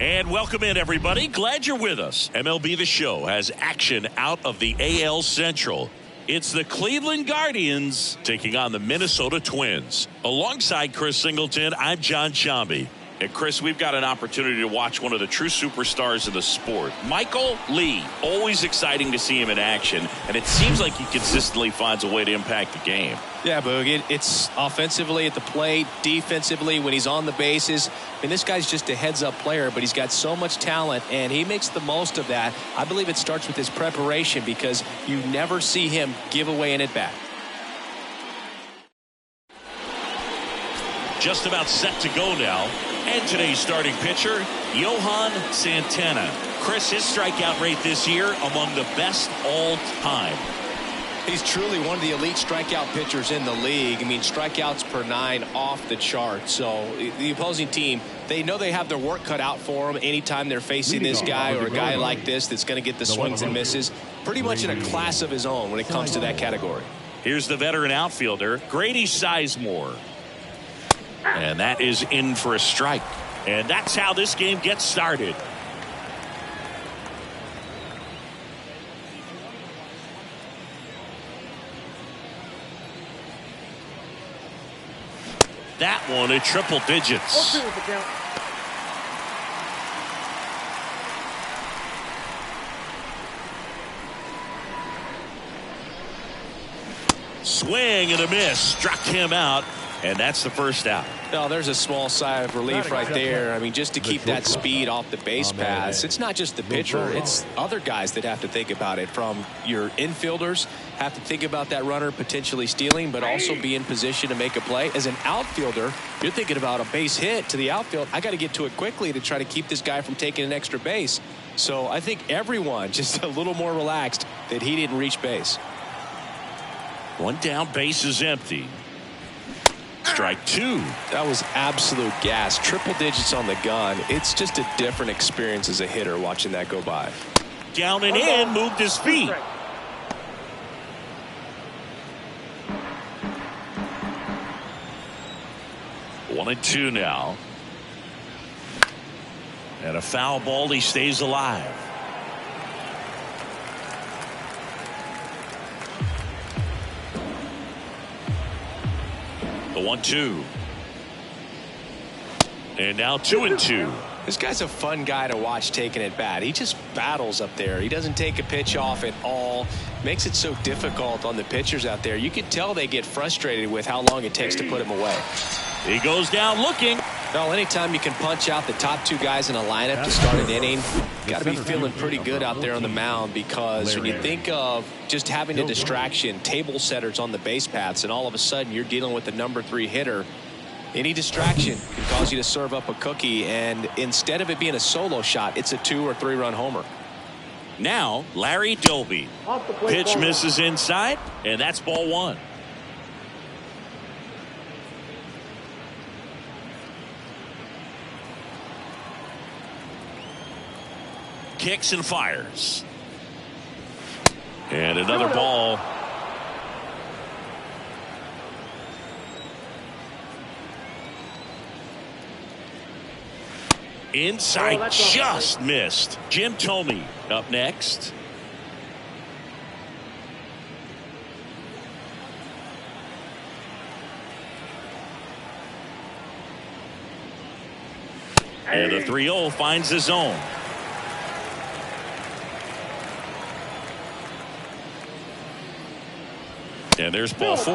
And welcome in, everybody. Glad you're with us. MLB The Show has action out of the AL Central. It's the Cleveland Guardians taking on the Minnesota Twins. Alongside Chris Singleton, I'm John Sciambi. And Chris, we've got an opportunity to watch one of the true superstars of the sport. Michael Lee, always exciting to see him in action, and it seems like he consistently finds a way to impact the game. Yeah, Boog, it's offensively at the plate, defensively when he's on the bases. I mean, this guy's just a heads-up player, but he's got so much talent, and he makes the most of that. I believe it starts with his preparation because you never see him give away an at-bat. Just about set to go now. And today's starting pitcher, Johan Santana. Chris, his strikeout rate this year among the best all time. He's truly one of the elite strikeout pitchers in the league. I mean, strikeouts per 9 off the chart. So the opposing team, they know they have their work cut out for them anytime they're facing this guy or a guy like this that's going to get the swings and misses. Pretty much in a class of his own when it comes to that category. Here's the veteran outfielder, Grady Sizemore. And that is in for a strike. And that's how this game gets started. That one at triple digits. Swing and a miss. Struck him out. And that's the first out. No, there's a small sigh of relief right there. I mean, just to keep that speed off the base paths. It's not just the pitcher. It's other guys that have to think about it. From your infielders have to think about that runner potentially stealing, but also be in position to make a play. As an outfielder, you're thinking about a base hit to the outfield. I got to get to it quickly to try to keep this guy from taking an extra base. So I think everyone just a little more relaxed that he didn't reach base. One down, base is empty. Strike two. That was absolute gas. Triple digits on the gun. It's just a different experience as a hitter watching that go by. Down and in, moved his feet. One and two now. And a foul ball, he stays alive. The 1-2. And now 2-2. This guy's a fun guy to watch taking at bat. He just battles up there. He doesn't take a pitch off at all. Makes it so difficult on the pitchers out there. You can tell they get frustrated with how long it takes to put him away. He goes down looking. Well, anytime you can punch out the top two guys in a lineup to start an inning, got to be feeling pretty good out there on the mound, because when you think of just having a distraction, table setters on the base paths, and all of a sudden you're dealing with the number 3 hitter, any distraction can cause you to serve up a cookie, and instead of it being a solo shot, it's a 2 or 3 run homer. Now Larry Doby. Pitch misses inside, and that's ball 1. Kicks and fires. And another ball. Inside, just missed. Jim Thome up next. And the 3-0 finds the zone. And there's ball 4.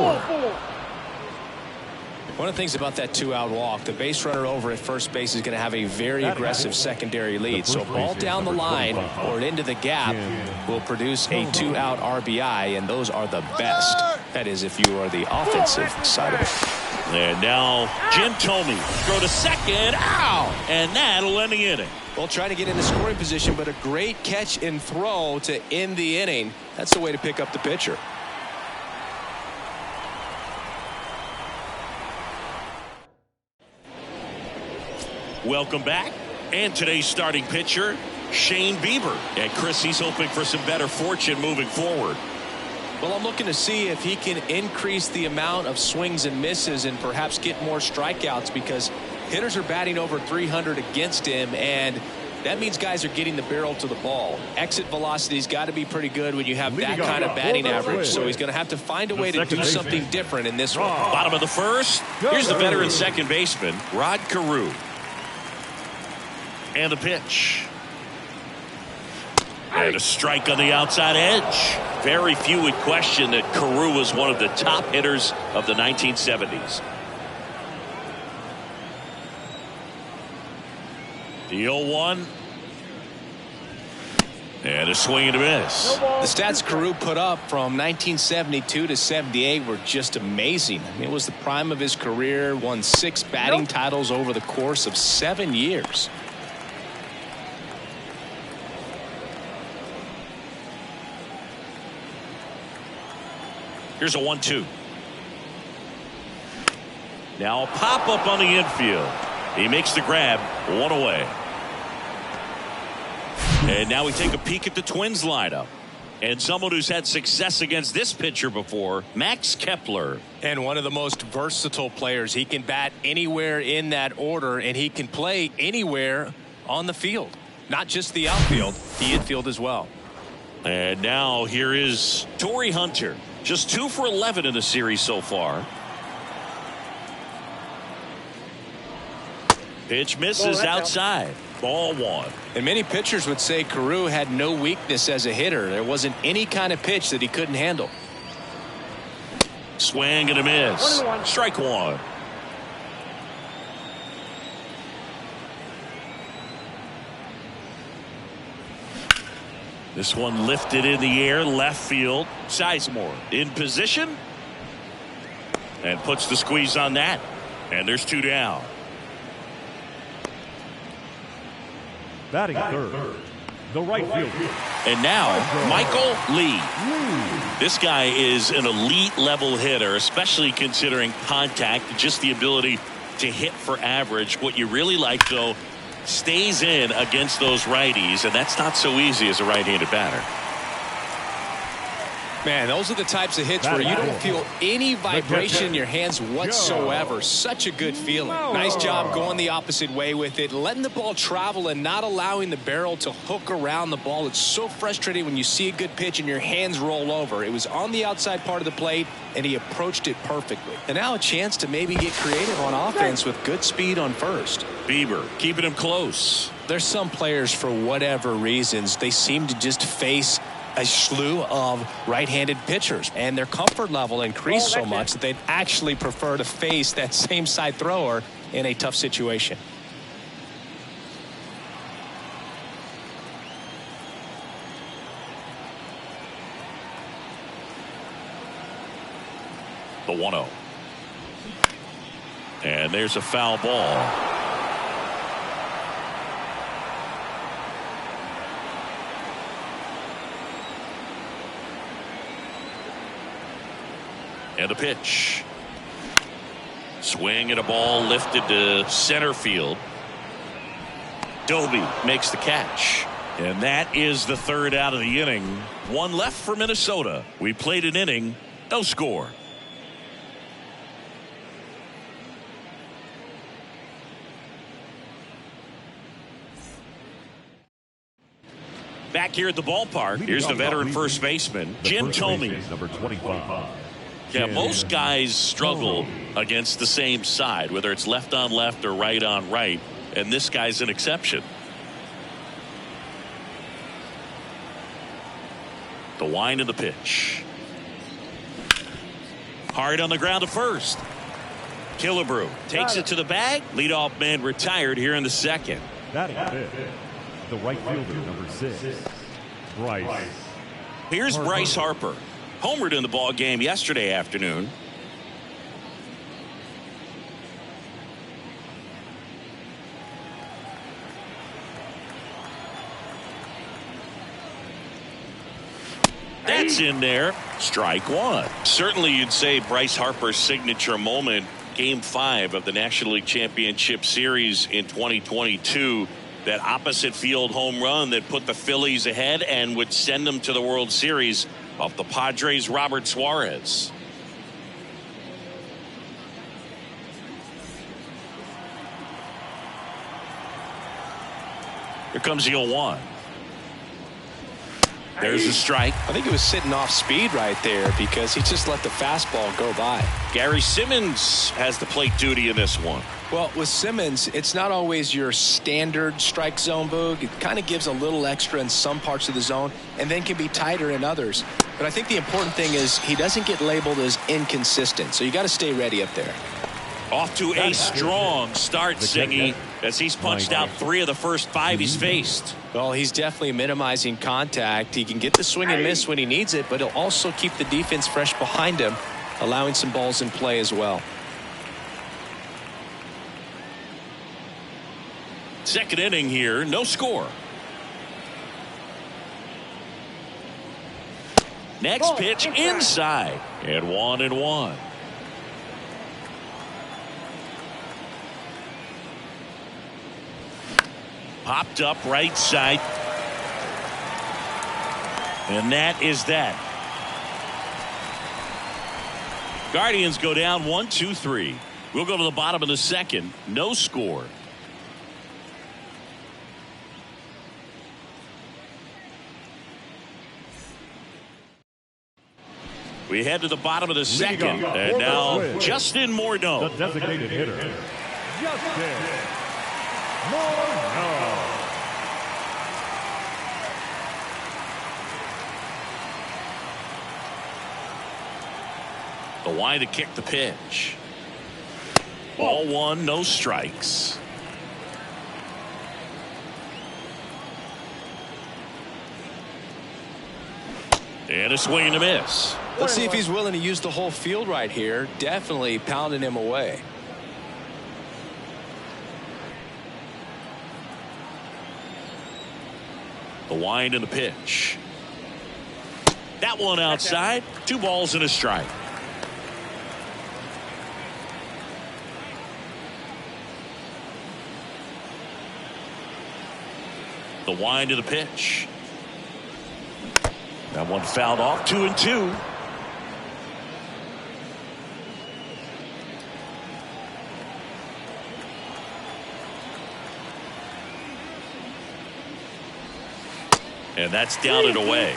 One of the things about that 2-out walk, the base runner over at first base is going to have a very aggressive secondary lead. So ball down the line or into the gap will produce a 2-out RBI, and those are the best. That is, if you are the offensive side of it. And now Jim Thome throw to second. Ow! And that'll end the inning. Well, trying to get in the scoring position, but a great catch and throw to end the inning. That's the way to pick up the pitcher. Welcome back. And today's starting pitcher, Shane Bieber. And Chris, he's hoping for some better fortune moving forward. Well, I'm looking to see if he can increase the amount of swings and misses and perhaps get more strikeouts, because hitters are batting over 300 against him, and that means guys are getting the barrel to the ball. Exit velocity's got to be pretty good when you have that kind of batting average. So he's going to have to find a way to do something different in this one. Bottom of the first. Here's the veteran second baseman, Rod Carew. And the pitch. And a strike on the outside edge. Very few would question that Carew was one of the top hitters of the 1970s. The 0-1. And a swing and a miss. The stats Carew put up from 1972 to 78 were just amazing. I mean, it was the prime of his career, won 6 batting titles over the course of 7 years. Here's a 1-2. Now a pop up on the infield. He makes the grab, 1 away. And now we take a peek at the Twins lineup. And someone who's had success against this pitcher before, Max Kepler. And one of the most versatile players. He can bat anywhere in that order, and he can play anywhere on the field. Not just the outfield, the infield as well. And now here is Torrey Hunter. Just 2 for 11 in the series so far. Pitch misses outside. Ball 1. And many pitchers would say Carew had no weakness as a hitter. There wasn't any kind of pitch that he couldn't handle. Swing and a miss. Strike 1. This one lifted in the air, left field. Sizemore in position. And puts the squeeze on that. And there's 2 down. Batting third, the right fielder. And now, Michael Lee. This guy is an elite level hitter, especially considering contact, just the ability to hit for average. What you really like, though, stays in against those righties, and that's not so easy as a right-handed batter. Man, those are the types of hits where you don't feel any vibration in your hands whatsoever. Such a good feeling. Nice job going the opposite way with it, letting the ball travel and not allowing the barrel to hook around the ball. It's so frustrating when you see a good pitch and your hands roll over. It was on the outside part of the plate, and he approached it perfectly. And now a chance to maybe get creative on offense with good speed on first. Bieber keeping him close. There's some players, for whatever reasons, they seem to just face a slew of right-handed pitchers, and their comfort level increased so much that they'd actually prefer to face that same side thrower in a tough situation. The 1-0. And there's a foul ball. And a pitch. Swing and a ball lifted to center field. Doby makes the catch. And that is the 3rd out of the inning. 1 left for Minnesota. We played an inning, no score. Back here at the ballpark, here's the veteran first baseman, Jim Thome. Number 25. Yeah, most guys struggle against the same side, whether it's left on left or right on right, and this guy's an exception. The wind of the pitch. Hard on the ground to first. Killebrew takes it to the bag. Leadoff man retired here in the 2nd. Batting fifth, the right fielder, number 6, Bryce. Here's Bryce Harper. Homered in the ball game yesterday afternoon. That's in there. Strike 1. Certainly you'd say Bryce Harper's signature moment, Game 5 of the National League Championship Series in 2022. That opposite field home run that put the Phillies ahead and would send them to the World Series off the Padres' Robert Suarez. Here comes the 0-1. There's a strike. I think he was sitting off speed right there because he just let the fastball go by. Gary Simmons has the plate duty in this one. Well, with Simmons, it's not always your standard strike zone, Boog. It kind of gives a little extra in some parts of the zone and then can be tighter in others. But I think the important thing is he doesn't get labeled as inconsistent, so you got to stay ready up there. Off to a strong start, Siggy, as he's punched out 3 of the first 5 he's faced. Well, he's definitely minimizing contact. He can get the swing and miss when he needs it, but he'll also keep the defense fresh behind him, allowing some balls in play as well. Second inning here, no score. Next pitch inside, and 1-1. Popped up right side. And that is that. Guardians go down 1-2-3. We'll go to the bottom of the second. No score. We head to the bottom of the second. And now Justin Morneau. The designated hitter, Justin Morneau. The wind to kick the pitch. Ball 1, no strikes. And a swing and a miss. Let's see if he's willing to use the whole field right here. Definitely pounding him away. The wind and the pitch. That one outside. 2 balls and a strike. The wind of the pitch. That one fouled off. 2-2. And that's down and away.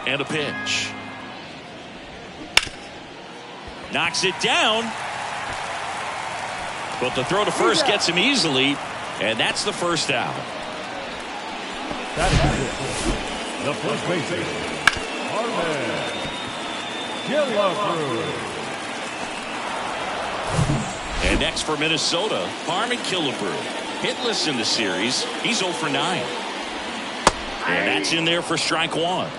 And a pitch. Knocks it down. But the throw to first gets him easily. And that's the first out. That is it. The first baseman, Harman Killebrew. And next for Minnesota, Harman Killebrew. Hitless in the series. He's 0 for 9. And that's in there for strike 1.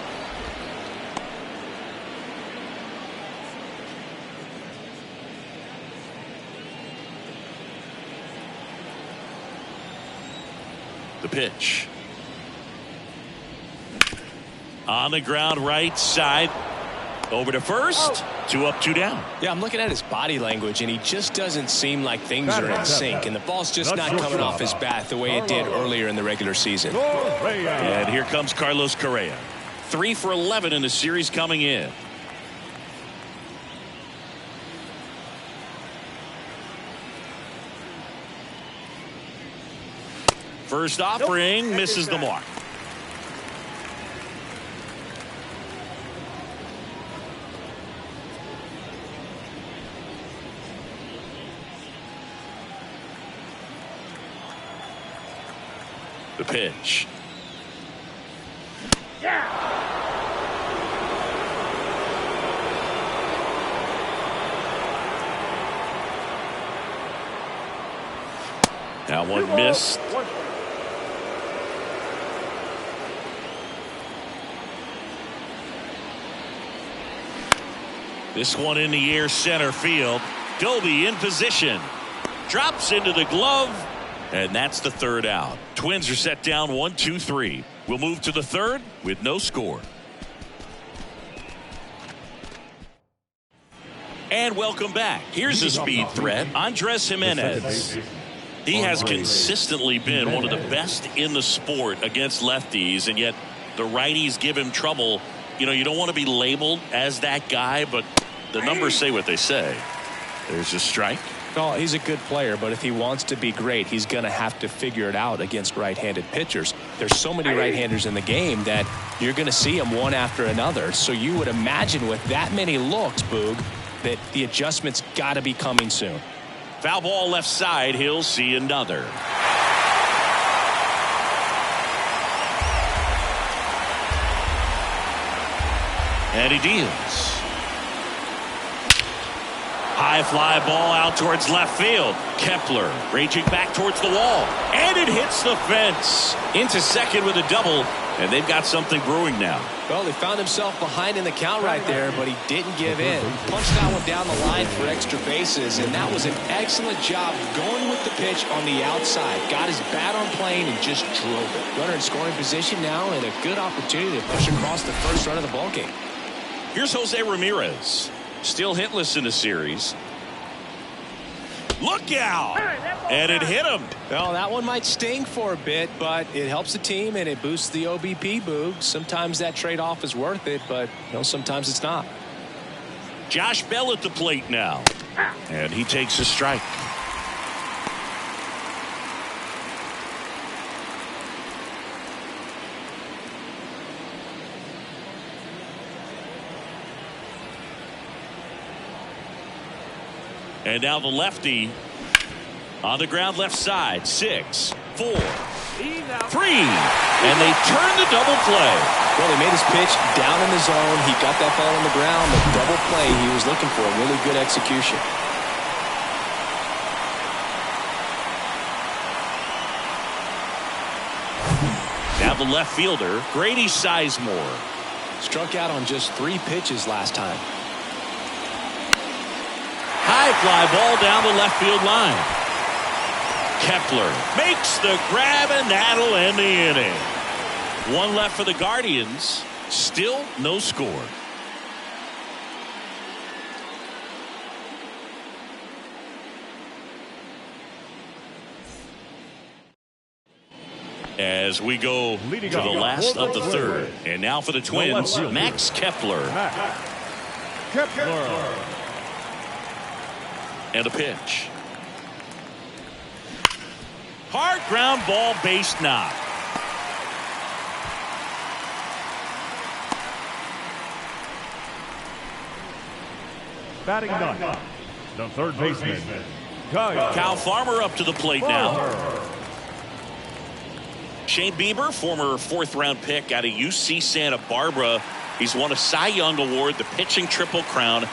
The pitch. On the ground right side. Over to first. 2 up, 2 down. Yeah, I'm looking at his body language, and he just doesn't seem like things are in sync, and the ball's just not coming off his bat the way it did earlier in the regular season. And here comes Carlos Correa. 3 for 11 in the series coming in. First offering misses the mark. The pitch. That one missed. This one in the air, center field. Doby in position. Drops into the glove. And that's the third out. Twins are set down 1-2-3. We'll move to the third with no score. And welcome back. Here's a speed threat. Andres Gimenez. He has consistently been one of the best in the sport against lefties, and yet the righties give him trouble you know, you don't want to be labeled as that guy, but the numbers say what they say. There's a strike. Well, he's a good player, but if he wants to be great, he's going to have to figure it out against right-handed pitchers. There's so many right-handers in the game that you're going to see them one after another. So you would imagine with that many looks, Boog, that the adjustment's got to be coming soon. Foul ball left side. He'll see another. And he deals. High fly ball out towards left field. Kepler raging back towards the wall. And it hits the fence. Into second with a double. And they've got something brewing now. Well, he found himself behind in the count right there, but he didn't give in. Punched that one down the line for extra bases, and that was an excellent job going with the pitch on the outside. Got his bat on plane and just drove it. Runner in scoring position now, and a good opportunity to push across the first run of the ballgame. Here's Jose Ramirez. Still hitless in the series. Look out! And it hit him. Well, that one might sting for a bit, but it helps the team and it boosts the OBP, Boog. Sometimes that trade-off is worth it, but sometimes it's not. Josh Bell at the plate now. And he takes a strike. And now the lefty on the ground left side. 6, 4, 3. And they turn the double play. Well, he made his pitch down in the zone. He got that ball on the ground. The double play he was looking for. Really good execution. Now the left fielder, Grady Sizemore. Struck out on just 3 pitches last time. High fly ball down the left field line. Kepler makes the grab, and that'll end the inning. One left for the Guardians. Still no score. As we go to the last of the third. And now for the Twins, Max Kepler. And a pitch. Hard ground ball, base knock. Batting ninth, the third baseman, Kyle Farmer up to the plate now. Shane Bieber, former 4th-round pick out of UC Santa Barbara. He's won a Cy Young Award, the pitching Triple Crown,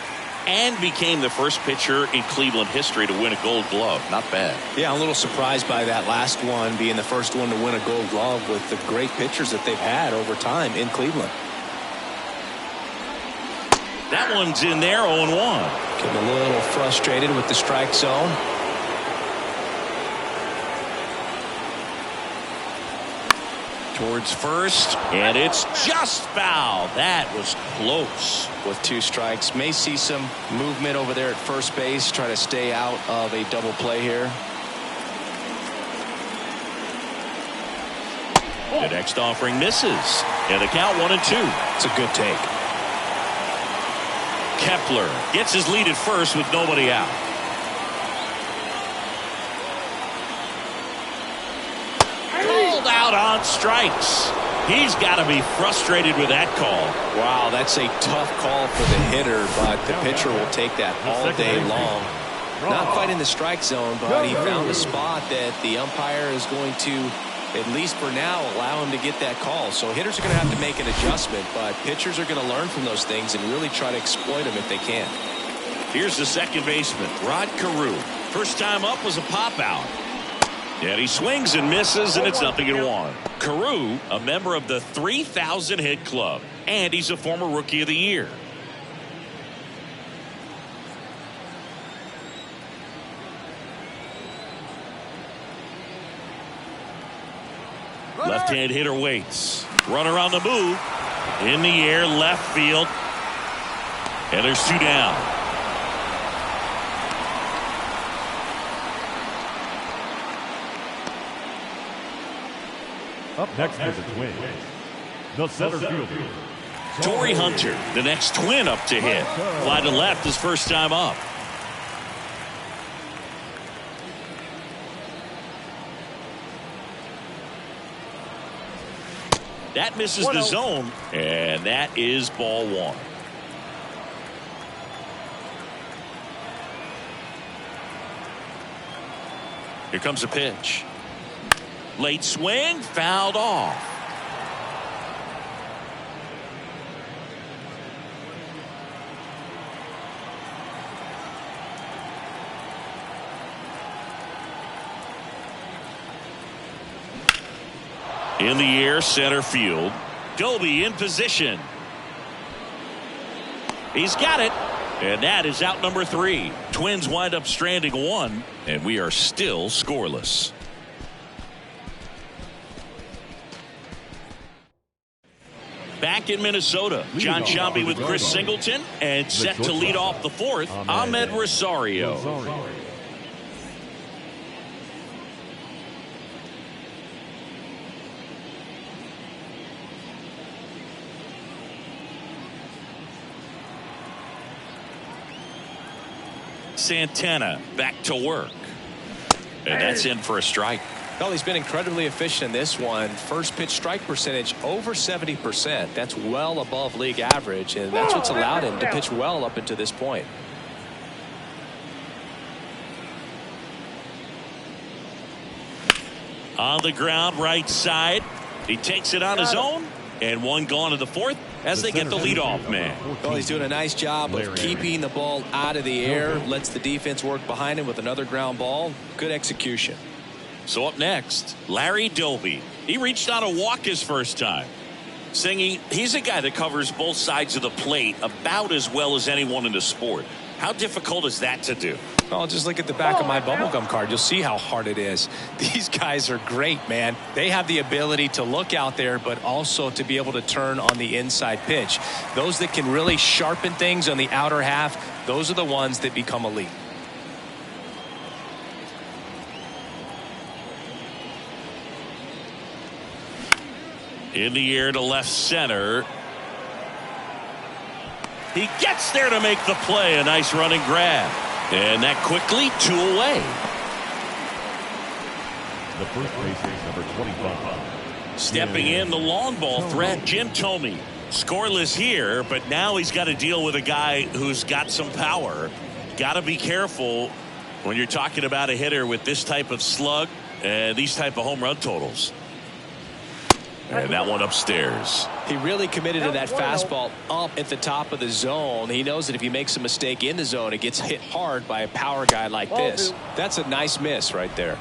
and became the first pitcher in Cleveland history to win a Gold Glove. Not bad. Yeah, I'm a little surprised by that last one being the first one to win a Gold Glove with the great pitchers that they've had over time in Cleveland. That one's in there, 0-1. Getting a little frustrated with the strike zone. Towards first, and it's just foul. That was close. With 2 strikes, may see some movement over there at first base, try to stay out of a double play here. The next offering misses, and the count 1-2. It's a good take. Kepler gets his lead at first with nobody out. Called out on strikes. He's got to be frustrated with that call. Wow, that's a tough call for the hitter, but the pitcher will take that all day long. Not quite in the strike zone, but he found a spot that the umpire is going to, at least for now, allow him to get that call. So hitters are going to have to make an adjustment, but pitchers are going to learn from those things and really try to exploit them if they can. Here's the second baseman, Rod Carew. First time up was a pop out. And he swings and misses, and it's 0-1. Carew, a member of the 3,000 hit club, and he's a former Rookie of the Year. Left-hand hitter waits. Runner on the move. In the air, left field. And there's 2 down. Up next for the Twins, the center fielder, Torrey Hunter, the next Twin up to hit. Fly to left his first time up. That misses the zone, and that is ball one. Here comes a pitch. Late swing, fouled off. In the air, center field. Doby in position. He's got it. And that is out number 3. Twins wind up stranding 1, and we are still scoreless. Back in Minnesota, John Sciambi with Chris Singleton, and set to lead off the 4th, Ahmed Rosario. Santana back to work, and that's in for a strike. Well, he's been incredibly efficient in this one. First pitch strike percentage over 70%. That's well above league average, and that's what's allowed him to pitch well up until this point. On the ground, right side. He takes it on his own, and one gone to the 4th as they get the leadoff man. Well, he's doing a nice job of keeping the ball out of the air, lets the defense work behind him with another ground ball. Good execution. So up next, Larry Doby. He reached on a walk his first time. Singy, he's a guy that covers both sides of the plate about as well as anyone in the sport. How difficult is that to do? Well, just look at the back of my bubblegum card. You'll see how hard it is. These guys are great, man. They have the ability to look out there, but also to be able to turn on the inside pitch. Those that can really sharpen things on the outer half, those are the ones that become elite. In the air to left center. He gets there to make the play. A nice running grab. And that quickly 2 away. The first baseman, number 25. Stepping in, the long ball threat, Jim Thome. Scoreless here, but now he's got to deal with a guy who's got some power. Got to be careful when you're talking about a hitter with this type of slug and these type of home run totals. And that one upstairs. He really committed to that fastball up at the top of the zone. He knows that if he makes a mistake in the zone, it gets hit hard by a power guy like this. That's a nice miss right there.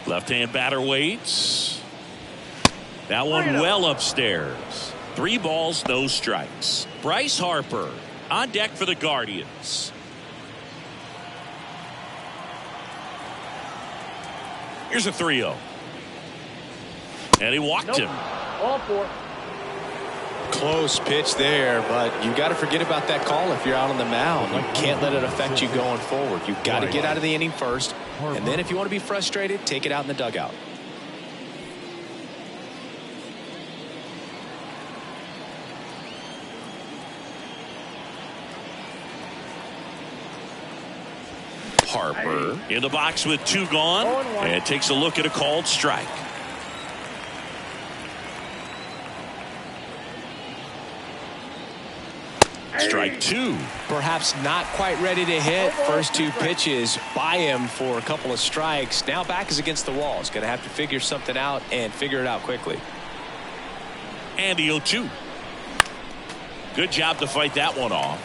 Left-hand batter waits. That one well upstairs. 3 balls, no strikes. Bryce Harper on deck for the Guardians. Here's a 3-0. And he walked him. Ball 4. Close pitch there, but you got to forget about that call if you're out on the mound. You can't let it affect you going forward. You've got to get out of the inning first, and then if you want to be frustrated, take it out in the dugout. Harper in the box with 2 gone, and takes a look at a called strike. Strike 2. Perhaps not quite ready to hit. First 2 pitches by him for a couple of strikes. Now back is against the wall. He's going to have to figure something out and figure it out quickly. And the 0-2. Good job to fight that one off.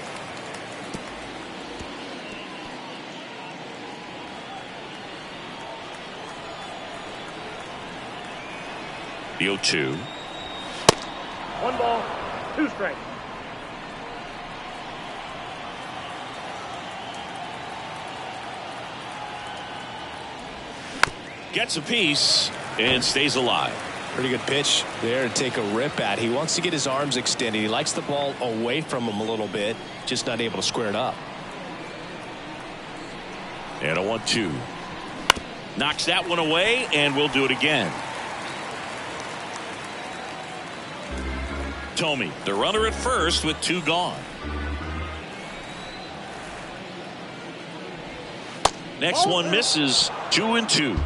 The 0-2. 1 ball, 2 strikes. Gets a piece and stays alive. Pretty good pitch there to take a rip at. He wants to get his arms extended. He likes the ball away from him a little bit, just not able to square it up. And a 1-2. Knocks that one away, and we'll do it again. Thome, the runner at first with 2 gone. Next one misses. 2-2.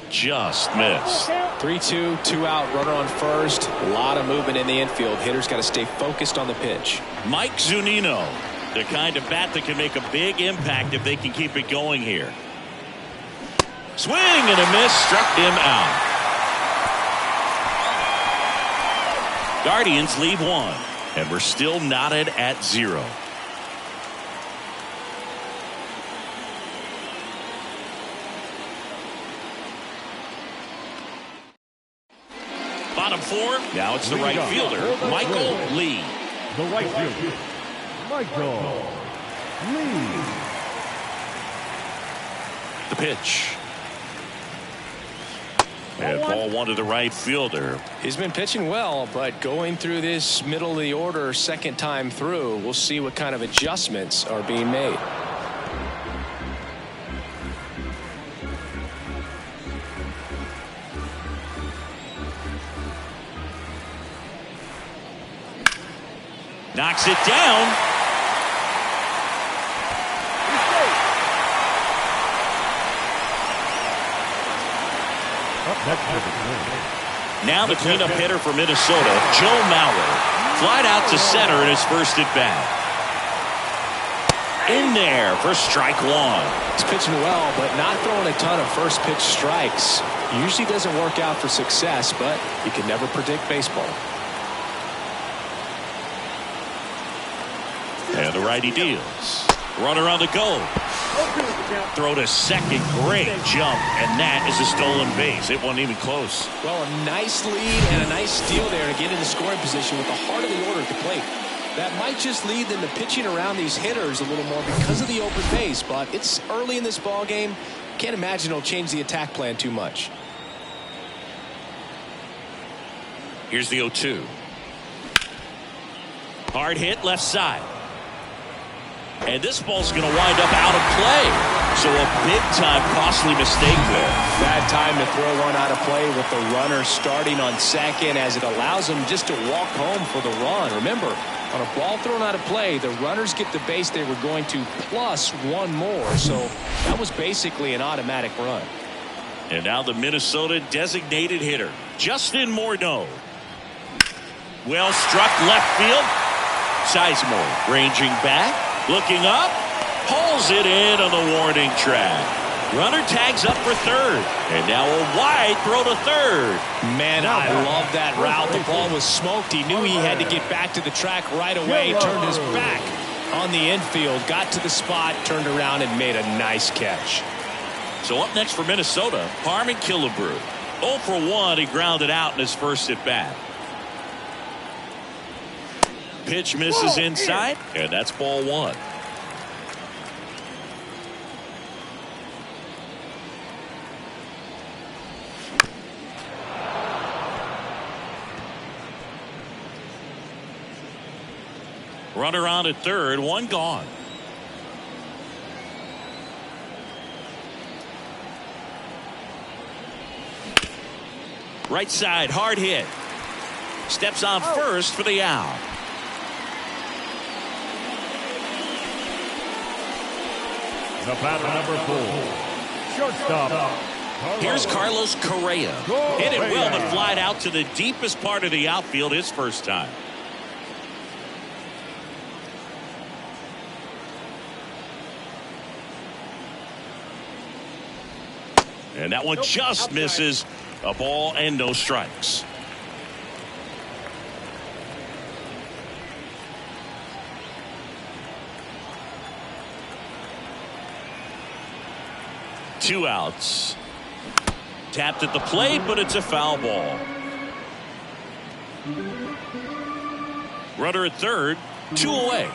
Just missed. 3-2, 2 out, runner on first. A lot of movement in the infield. Hitters got to stay focused on the pitch. Mike Zunino, the kind of bat that can make a big impact if they can keep it going here. Swing and a miss, struck him out. Guardians leave 1, and we're still knotted at 0. Bottom 4, now it's the right fielder, Michael Lee. The right fielder, Michael Lee. The pitch. And ball 1 to the right fielder. He's been pitching well, but going through this middle of the order second time through, we'll see what kind of adjustments are being made. Knocks it down. Now the cleanup hitter for Minnesota, Joe Mauer. Flied out to center in his first at bat. In there for strike 1. He's pitching well, but not throwing a ton of first pitch strikes. Usually doesn't work out for success, but you can never predict baseball. And the righty deals. Runner on the go. Throw to second. Great jump. And that is a stolen base. It wasn't even close. Well, a nice lead and a nice steal there to get into scoring position with the heart of the order at the plate. That might just lead them to pitching around these hitters a little more because of the open base, but it's early in this ball game. Can't imagine it'll change the attack plan too much. Here's the 0-2. Hard hit left side. And this ball's going to wind up out of play. So a big-time costly mistake there. Bad time to throw one out of play with the runner starting on second, as it allows them just to walk home for the run. Remember, on a ball thrown out of play, the runners get the base they were going to plus 1 more. So that was basically an automatic run. And now the Minnesota designated hitter, Justin Morneau. Well struck left field. Sizemore ranging back. Looking up, pulls it in on the warning track. Runner tags up for third, and now a wide throw to third. Man, I love that route. The ball was smoked. He knew he had to get back to the track right away. Turned his back on the infield, got to the spot, turned around, and made a nice catch. So up next for Minnesota, Harmon Killebrew. 0 for 1, he grounded out in his first at bat. Pitch misses inside, and that's ball 1. Runner on at third, 1 gone. Right side, hard hit. Steps on first for the out. The batter number 4, shortstop. Here's Carlos Correa. Hit it well, but flied out to the deepest part of the outfield his first time. And that one just misses. A ball and no strikes. Two outs. Tapped at the plate, but it's a foul ball. Runner at third, 2 away.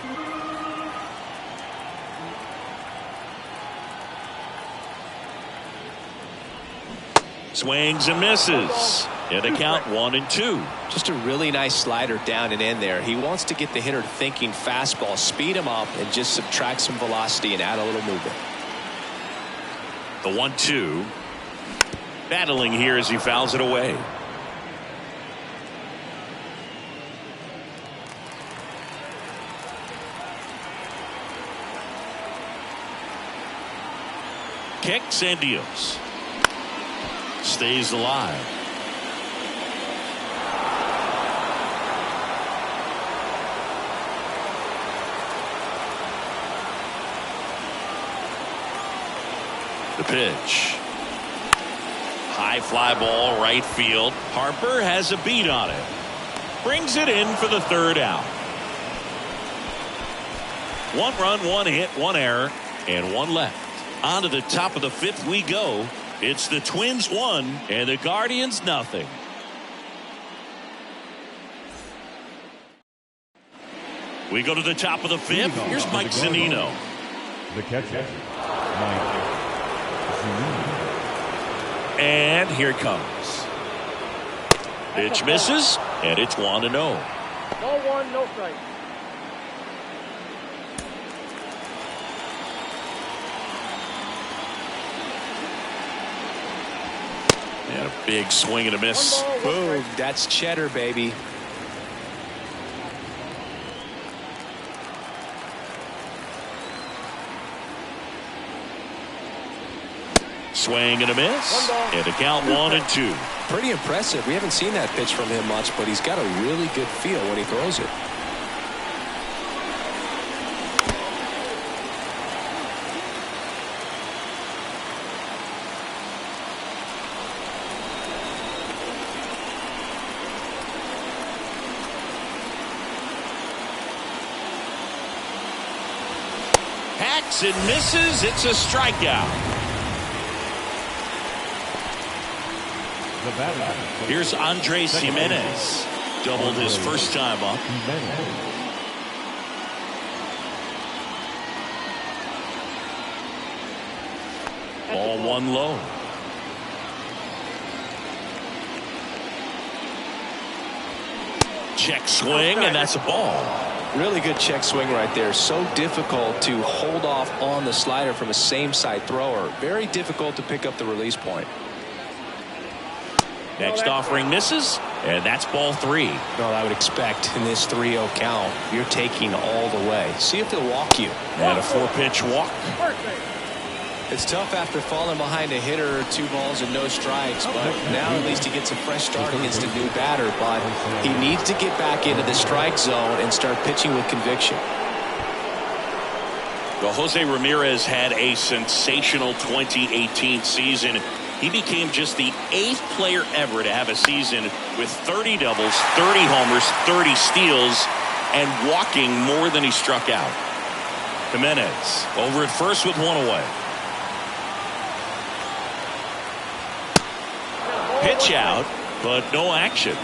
Swings and misses. And the count 1-2. Just a really nice slider down and in there. He wants to get the hitter thinking fastball, speed him up, and just subtract some velocity and add a little movement. The 1-2. Battling here as he fouls it away. Kicks and deals. Stays alive. The pitch. High fly ball right field. Harper has a beat on it. Brings it in for the third out. 1 run, 1 hit, 1 error, and 1 left. On to the top of the 5th we go. It's the Twins 1 and the Guardians nothing. We go to the top of the 5th. Here's Mike Zunino. The catcher, Mike Zunino. And here it comes. Pitch misses, and it's 1-0. Ball 1, no strike. And a big swing and a miss. Boom. That's cheddar, baby. Swing and a miss. And the count 1-2. Pretty impressive. We haven't seen that pitch from him much, but he's got a really good feel when he throws it. Hacks and misses. It's a strikeout. Here's Andres Jimenez. Doubled his first time up. Ball 1 low. Check swing, and that's a ball. Really good check swing right there. So difficult to hold off on the slider from a same side thrower. Very difficult to pick up the release point. Next offering misses, and that's ball 3. Well, I would expect in this 3-0 count, you're taking all the way. See if they'll walk you. And a 4-pitch walk. It's tough after falling behind a hitter, 2 balls and no strikes, but now at least he gets a fresh start against a new batter. But he needs to get back into the strike zone and start pitching with conviction. Well, Jose Ramirez had a sensational 2018 season. He became just the 8th player ever to have a season with 30 doubles, 30 homers, 30 steals, and walking more than he struck out. Jimenez over at first with 1 away. Pitch out, but no action.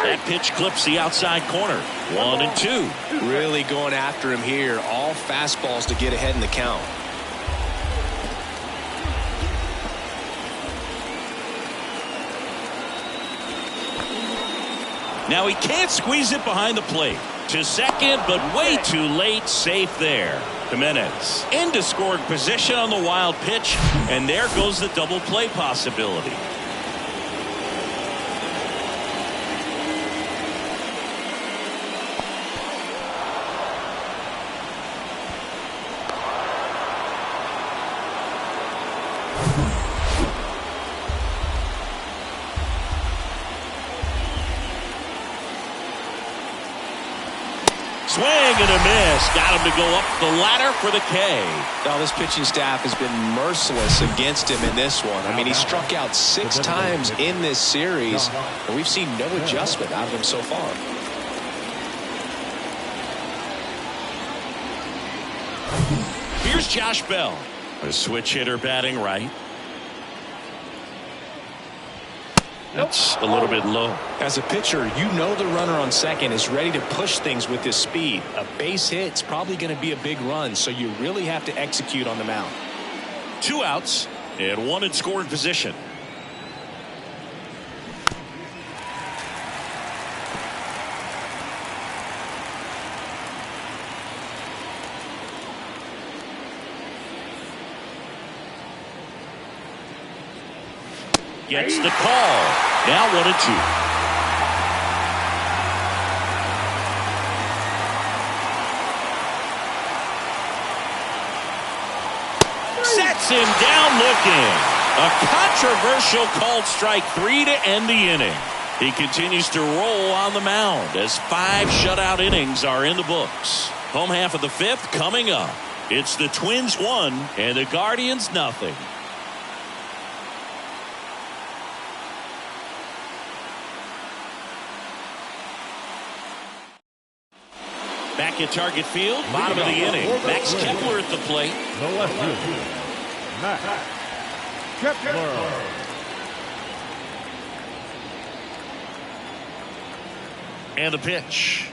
That pitch clips the outside corner. 1-2. Really going after him here. All fastballs to get ahead in the count. Now he can't squeeze it behind the plate. To second, but way too late. Safe there. Jimenez into scoring position on the wild pitch, and there goes the double play possibility. Swing and a miss. Got him to go up the ladder for the K. Now this pitching staff has been merciless against him in this one. I mean, he struck out 6 times in this series, and we've seen no adjustment out of him so far. Here's Josh Bell, a switch hitter batting right. That's a little bit low. As a pitcher, you know the runner on second is ready to push things with his speed. A base hit is probably going to be a big run, so you really have to execute on the mound. 2 outs and 1 in scoring position. Gets the call. Now 1-2. Sets him down looking. A controversial called strike 3 to end the inning. He continues to roll on the mound as 5 shutout innings are in the books. Home half of the 5th coming up. It's the Twins 1 and the Guardians nothing. Back at Target Field, bottom of the inning. Max Kepler at the plate. The left fielder, Max Kepler. And the pitch.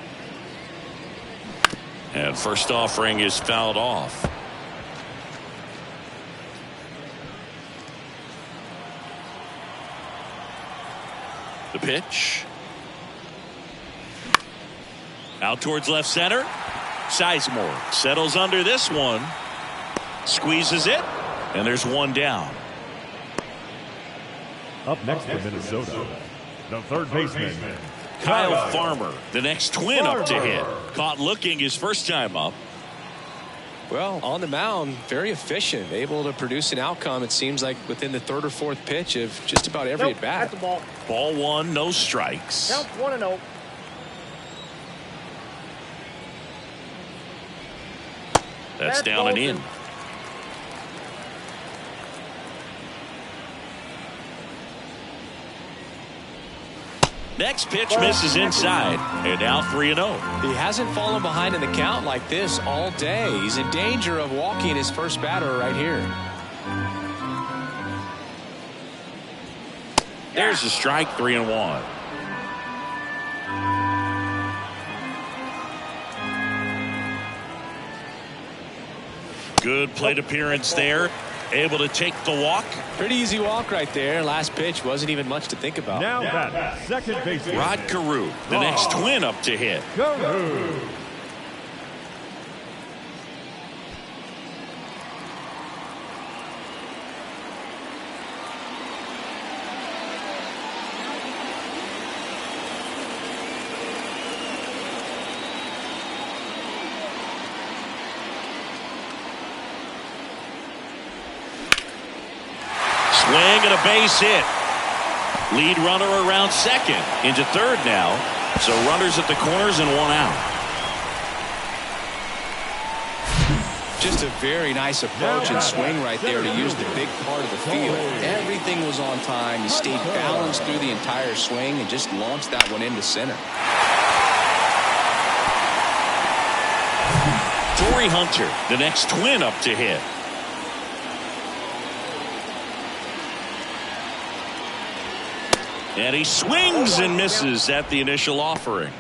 And first offering is fouled off. The pitch. Out towards left center. Sizemore settles under this one. Squeezes it. And there's 1 down. Up next for Minnesota, the third baseman, Kyle Farmer, the next Twin up to hit. Caught looking his first time up. Well, on the mound, very efficient, able to produce an outcome, it seems like, within the 3rd or 4th pitch of just about every at bat. That's the ball. Ball 1, no strikes. Count 1-0. That's down and in. Next pitch misses inside, and now 3-0. He hasn't fallen behind in the count like this all day. He's in danger of walking his first batter right here. There's a strike, 3-1. Good plate appearance there. Able to take the walk. Pretty easy walk right there. Last pitch wasn't even much to think about. Now that second baseman, Rod Carew, the next Twin up to hit. Carew. Swing and a base hit. Lead runner around second. Into third now. So runners at the corners and 1 out. Just a very nice approach and swing right there to use the big part of the field. Everything was on time. He stayed balanced through the entire swing and just launched that one into center. Torrey Hunter, the next Twin up to hit. And he swings and misses at the initial offering.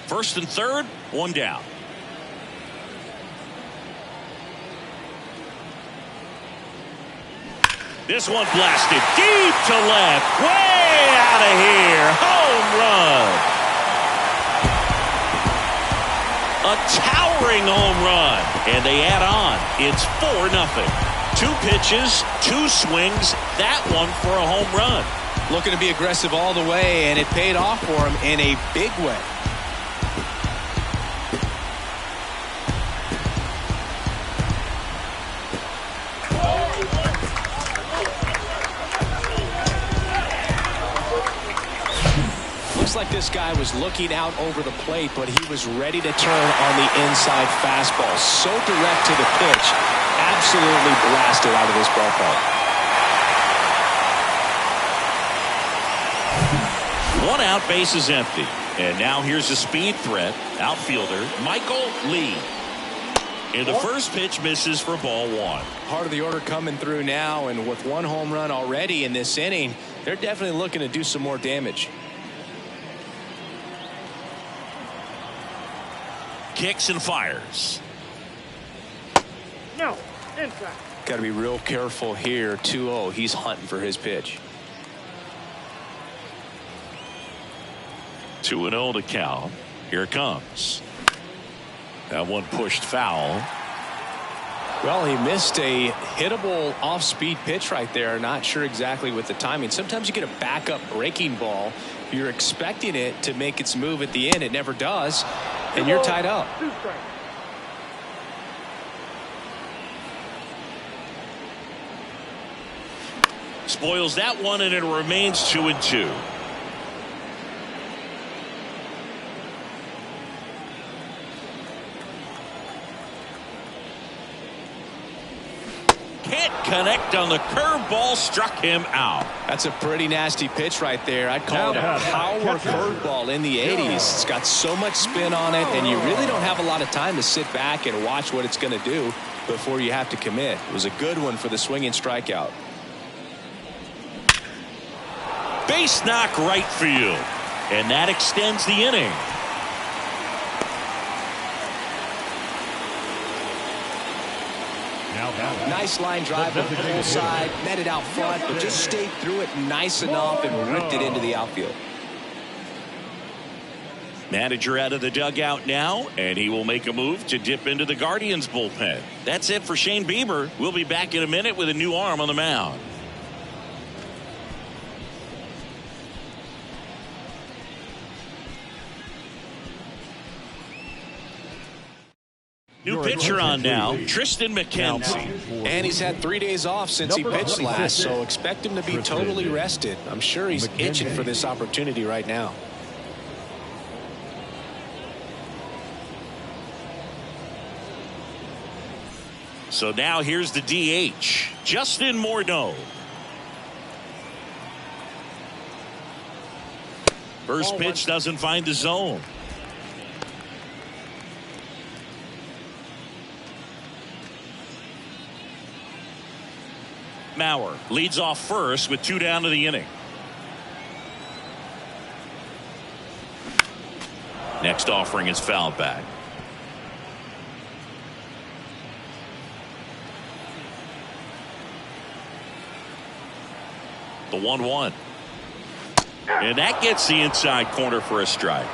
First and third, 1 down. This one blasted deep to left. Way out of here. Home run. A towering home run. And they add on. It's 4-0. 2 pitches, 2 swings. That one for a home run. Looking to be aggressive all the way, and it paid off for him in a big way. Like this guy was looking out over the plate, but he was ready to turn on the inside fastball. So direct to the pitch. Absolutely blasted out of this ballpark. 1 out, base is empty. And now here's a speed threat. Outfielder Michael Lee. And the first pitch misses for ball one. Part of the order coming through now, and with one home run already in this inning, they're definitely looking to do some more damage. Kicks and fires. No, inside. Got to be real careful here. 2-0. He's hunting for his pitch. 2-0 to count. Here it comes. That one pushed foul. Well, he missed a hittable off-speed pitch right there. Not sure exactly with the timing. Sometimes you get a backup breaking ball. You're expecting it to make its move at the end. It never does, and you're tied up. 2 strikes. Spoils that one, and it remains 2-2. Can't connect on the curveball, struck him out. That's a pretty nasty pitch right there. I'd call it a power curveball in the 80s. It's got so much spin on it, and you really don't have a lot of time to sit back and watch what it's going to do before you have to commit. It was a good one for the swinging strikeout. Base knock right field, and that extends the inning. Nice line drive up the full side, met it out front, but just stayed through it nice enough and ripped it into the outfield. Manager out of the dugout now, and he will make a move to dip into the Guardians bullpen. That's it for Shane Bieber. We'll be back in a minute with a new arm on the mound. New pitcher on now, Tristan McKenzie. And he's had 3 days off since he pitched last, so expect him to be totally rested. I'm sure he's itching for this opportunity right now. So now here's the DH, Justin Morneau. First pitch doesn't find the zone. Mauer leads off first with 2 down to the inning. Next offering is fouled back. The 1-1. And that gets the inside corner for a strike.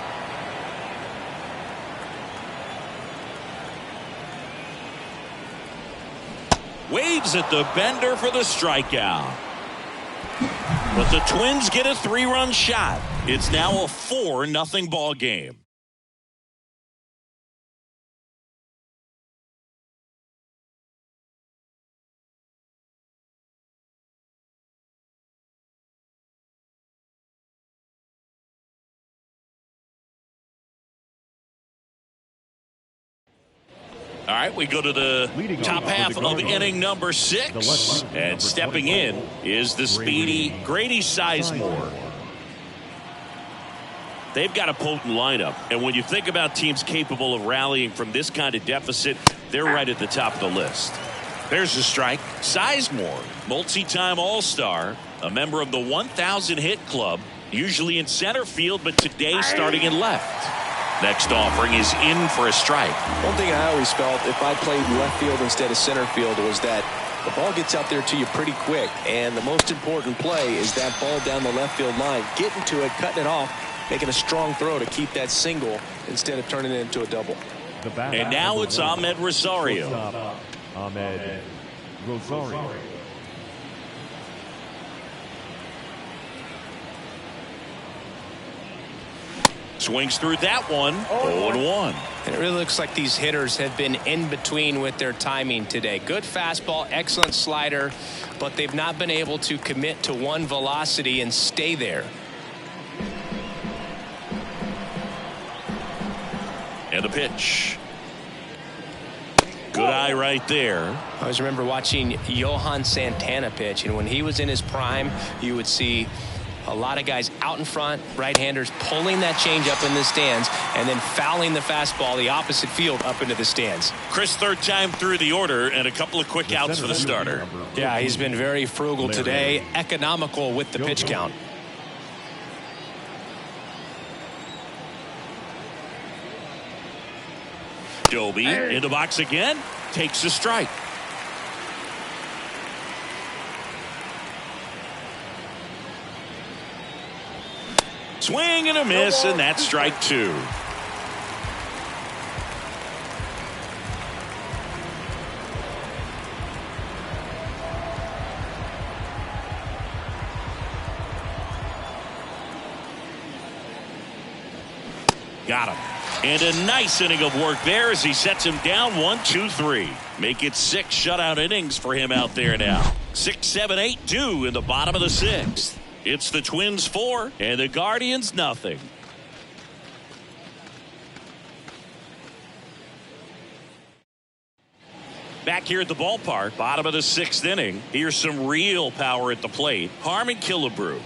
Waves at the bender for the strikeout. But the Twins get a 3-run shot. It's now a 4-0 ball game. All right, we go to the top half of inning number 6. And stepping in is the speedy Grady Sizemore. They've got a potent lineup. And when you think about teams capable of rallying from this kind of deficit, they're right at the top of the list. There's the strike. Sizemore, multi-time All-Star, a member of the 1,000 hit club, usually in center field, but today starting in left. Next offering is in for a strike. One thing I always felt if I played left field instead of center field was that the ball gets out there to you pretty quick, and the most important play is that ball down the left field line, getting to it, cutting it off, making a strong throw to keep that single instead of turning it into a double. And now it's Ahmed Rosario. Ahmed Rosario. Swings through that one. 0-1. And it really looks like these hitters have been in between with their timing today. Good fastball, excellent slider, but they've not been able to commit to one velocity and stay there. And a pitch. Good eye right there. I always remember watching Johan Santana pitch, and when he was in his prime, you would see A lot of guys out in front, right-handers pulling that change up in the stands and then fouling the fastball the opposite field up into the stands. Chris, third time through the order and a couple of quick outs for the starter. Yeah, he's been very frugal today, economical with the pitch count. Doby in the box again, takes a strike. Swing and a miss, and that's strike two. Got him. And a nice inning of work there as he sets him down 1-2-3. Make it 6 shutout innings for him out there now. 6, 7, 8 due in the bottom of the 6th. It's the Twins 4 and the Guardians nothing. Back here at the ballpark, bottom of the 6th inning. Here's some real power at the plate. Harmon Killebrew.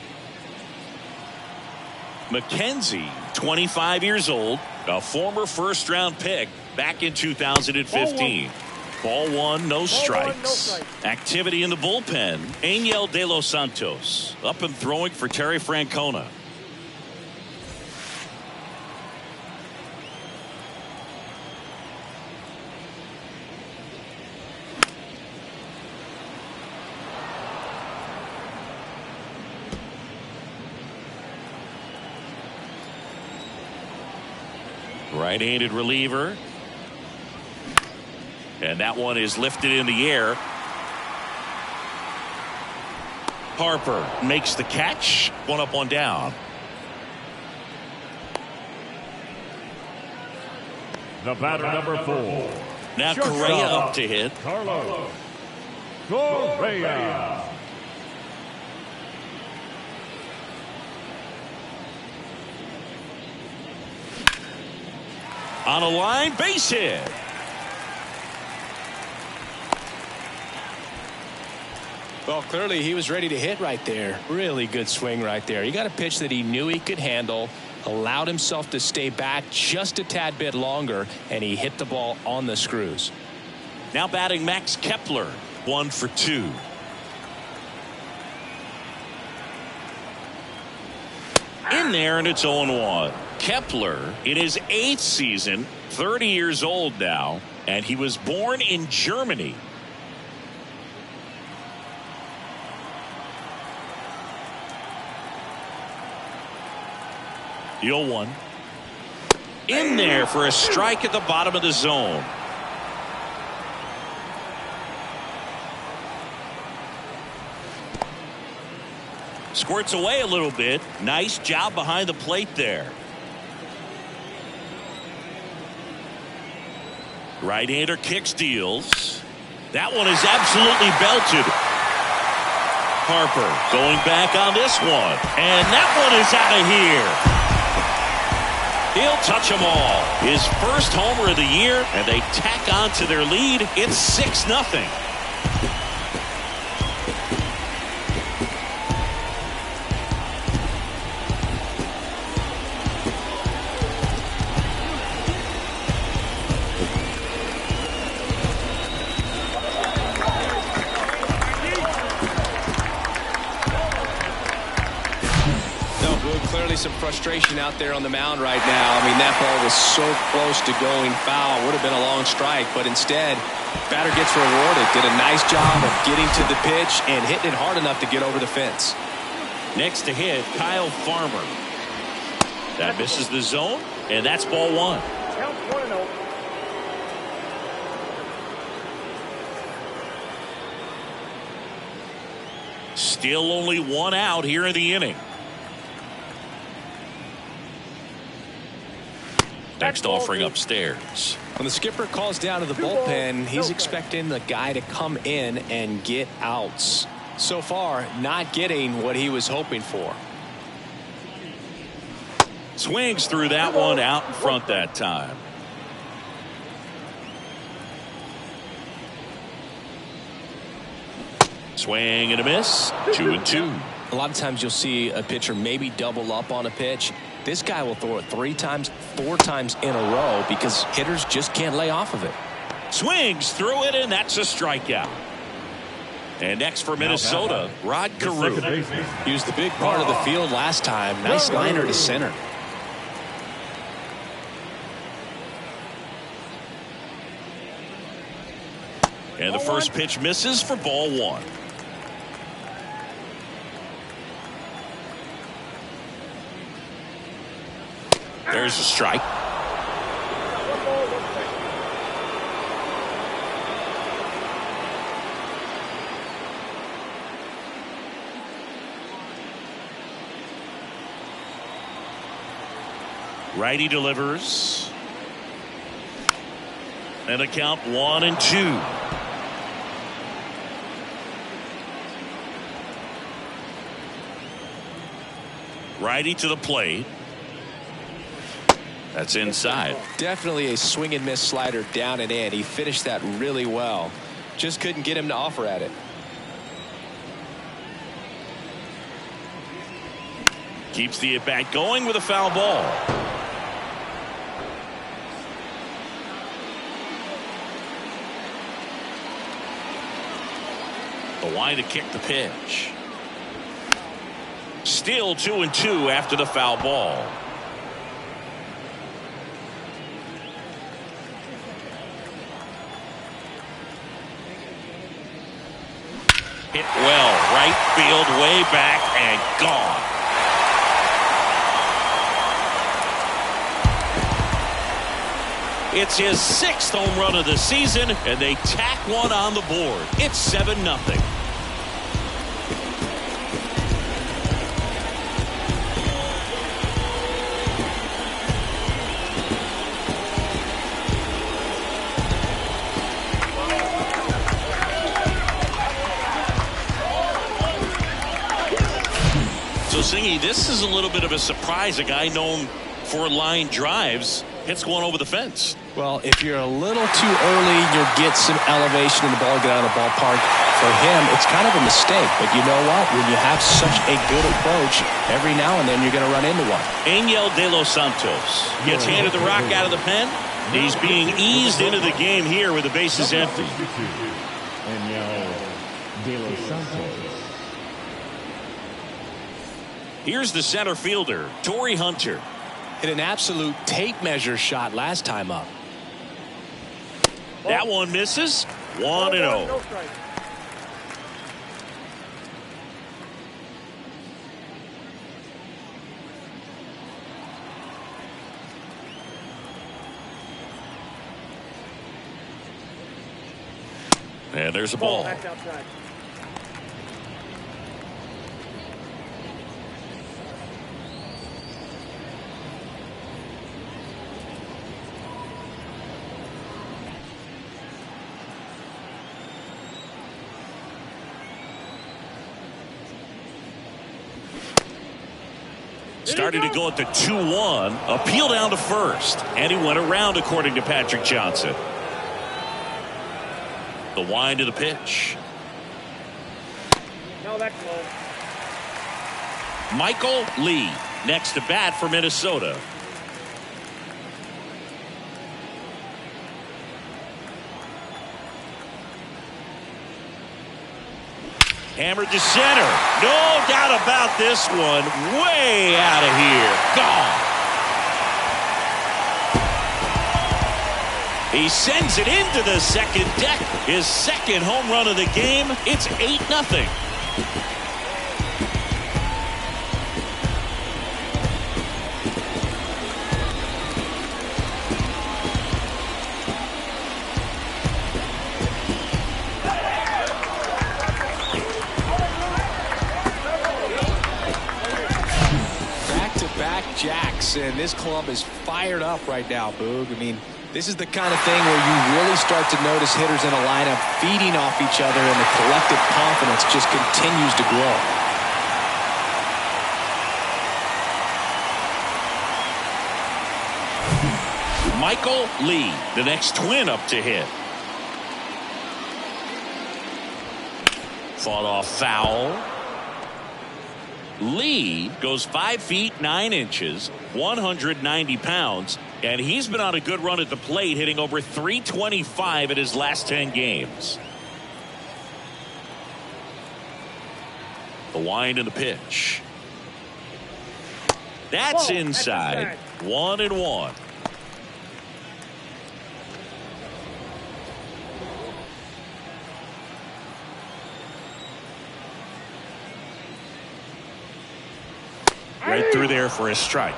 McKenzie, 25 years old, a former first-round pick back in 2015. Ball one, no strikes. Activity in the bullpen. Angel De Los Santos up and throwing for Terry Francona. Right-handed reliever. And that one is lifted in the air. Harper makes the catch. One up, one down. The batter, number 4. Now Correa up to hit. Carlos Correa. On a line, base hit. Well, clearly he was ready to hit right there. Really good swing right there. He got a pitch that he knew he could handle, allowed himself to stay back just a tad bit longer, and he hit the ball on the screws. Now batting Max Kepler, 1 for 2. In there, and it's 0-1. Kepler in his 8th season, 30 years old now, and he was born in Germany. The 0-1. In there for a strike at the bottom of the zone. Squirts away a little bit. Nice job behind the plate there. Right-hander kick steals. That one is absolutely belted. Harper going back on this one. And that one is out of here. He'll touch them all. His first homer of the year, and they tack on to their lead. It's 6-0. Some frustration out there on the mound right now. I mean, that ball was so close to going foul. Would have been a long strike, but instead, batter gets rewarded. Did a nice job of getting to the pitch and hitting it hard enough to get over the fence. Next to hit, Kyle Farmer. That misses the zone, and that's ball one. Count 1-0. Still only one out here in the inning. Next offering upstairs. When the skipper calls down to the bullpen, he's expecting the guy to come in and get outs. So far, not getting what he was hoping for. Swings through that one out in front that time. Swing and a miss. 2-2. A lot of times you'll see a pitcher maybe double up on a pitch. This guy will throw it 3 times, 4 times in a row because hitters just can't lay off of it. Swings through it, and that's a strikeout. And next for Minnesota, Rod Carew. He was the big part of the field last time. Nice liner to center. And the first pitch misses for ball 1. There's a strike. Righty delivers. And a count 1-2. Righty to the plate. That's inside. Definitely a swing and miss slider down and in. He finished that really well. Just couldn't get him to offer at it. Keeps the at-bat going with a foul ball. The line to kick the pitch. Still 2-2 after the foul ball. Hit well, right field, way back, and gone. It's his 6th home run of the season, and they tack one on the board. It's 7-0. So, Singy, this is a little bit of a surprise. A guy known for line drives hits one over the fence. Well, if you're a little too early, you'll get some elevation in the ball, get out of the ballpark. For him, it's kind of a mistake. But you know what? When you have such a good approach, every now and then you're going to run into one. Angel De Los Santos gets handed the rock out of the pen. He's being eased into the game here with the bases empty. Angel De Los Santos. Here's the center fielder, Torrey Hunter. Hit an absolute tape measure shot last time up. That one misses. 1-0. No strike. And there's a ball. Back outside. Started to go at the 2-1. Appeal down to first. And he went around, according to Patrick Johnson. The wind of the pitch. No, that's low. Michael Lee next to bat for Minnesota. Hammered to center. No doubt about this one. Way out of here. Gone. He sends it into the second deck. His second home run of the game. It's 8-0. Jacks, and this club is fired up right now, Boog. I mean, this is the kind of thing where you really start to notice hitters in a lineup feeding off each other, and the collective confidence just continues to grow. Michael Lee, the next Twin up to hit. Fought off foul. Lee goes 5 feet 9 inches, 190 pounds, and he's been on a good run at the plate, hitting over .325 in his last 10 games. The wind and the pitch. That's inside. 1-1. Right through there for a strike.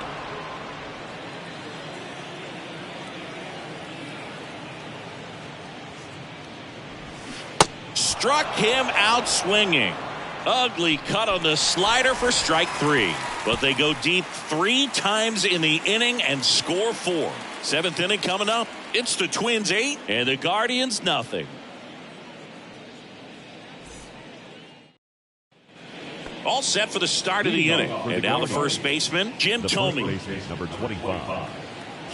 Struck him out swinging. Ugly cut on the slider for strike 3. But they go deep 3 times in the inning and score 4. 7th inning coming up. It's the Twins 8 and the Guardians nothing. All set for the start of the inning. And now the first baseman, Jim Thome. Number 25,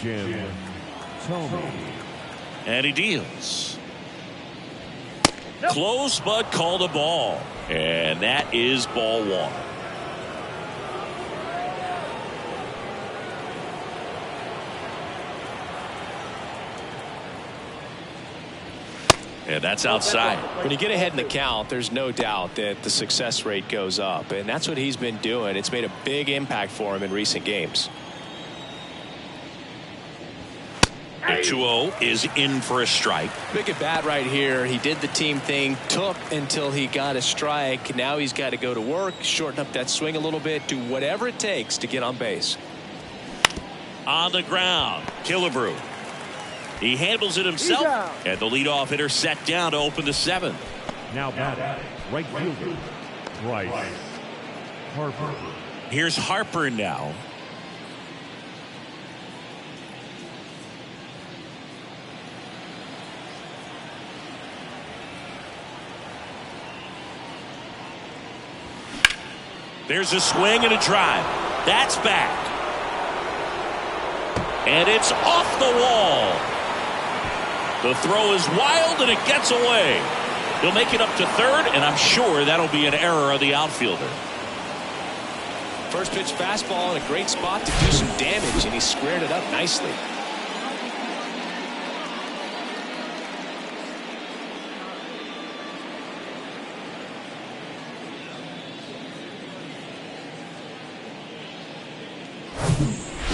Jim Thome. And he deals. Close, but called a ball. And that is ball 1. And that's outside. When you get ahead in the count, there's no doubt that the success rate goes up, and that's what he's been doing. It's made a big impact for him in recent games. The 2-0 is in for a strike. Big at bat right here. He did the team thing, took until he got a strike. Now he's got to go to work, shorten up that swing a little bit, do whatever it takes to get on base. On the ground, Killebrew. He handles it himself, and the leadoff hitter set down to open the 7th. Now batting, right fielder, Bryce Harper. Here's Harper now. There's a swing and a drive. That's back. And it's off the wall. The throw is wild and it gets away. He'll make it up to third, and I'm sure that'll be an error of the outfielder. First pitch fastball in a great spot to do some damage, and he squared it up nicely.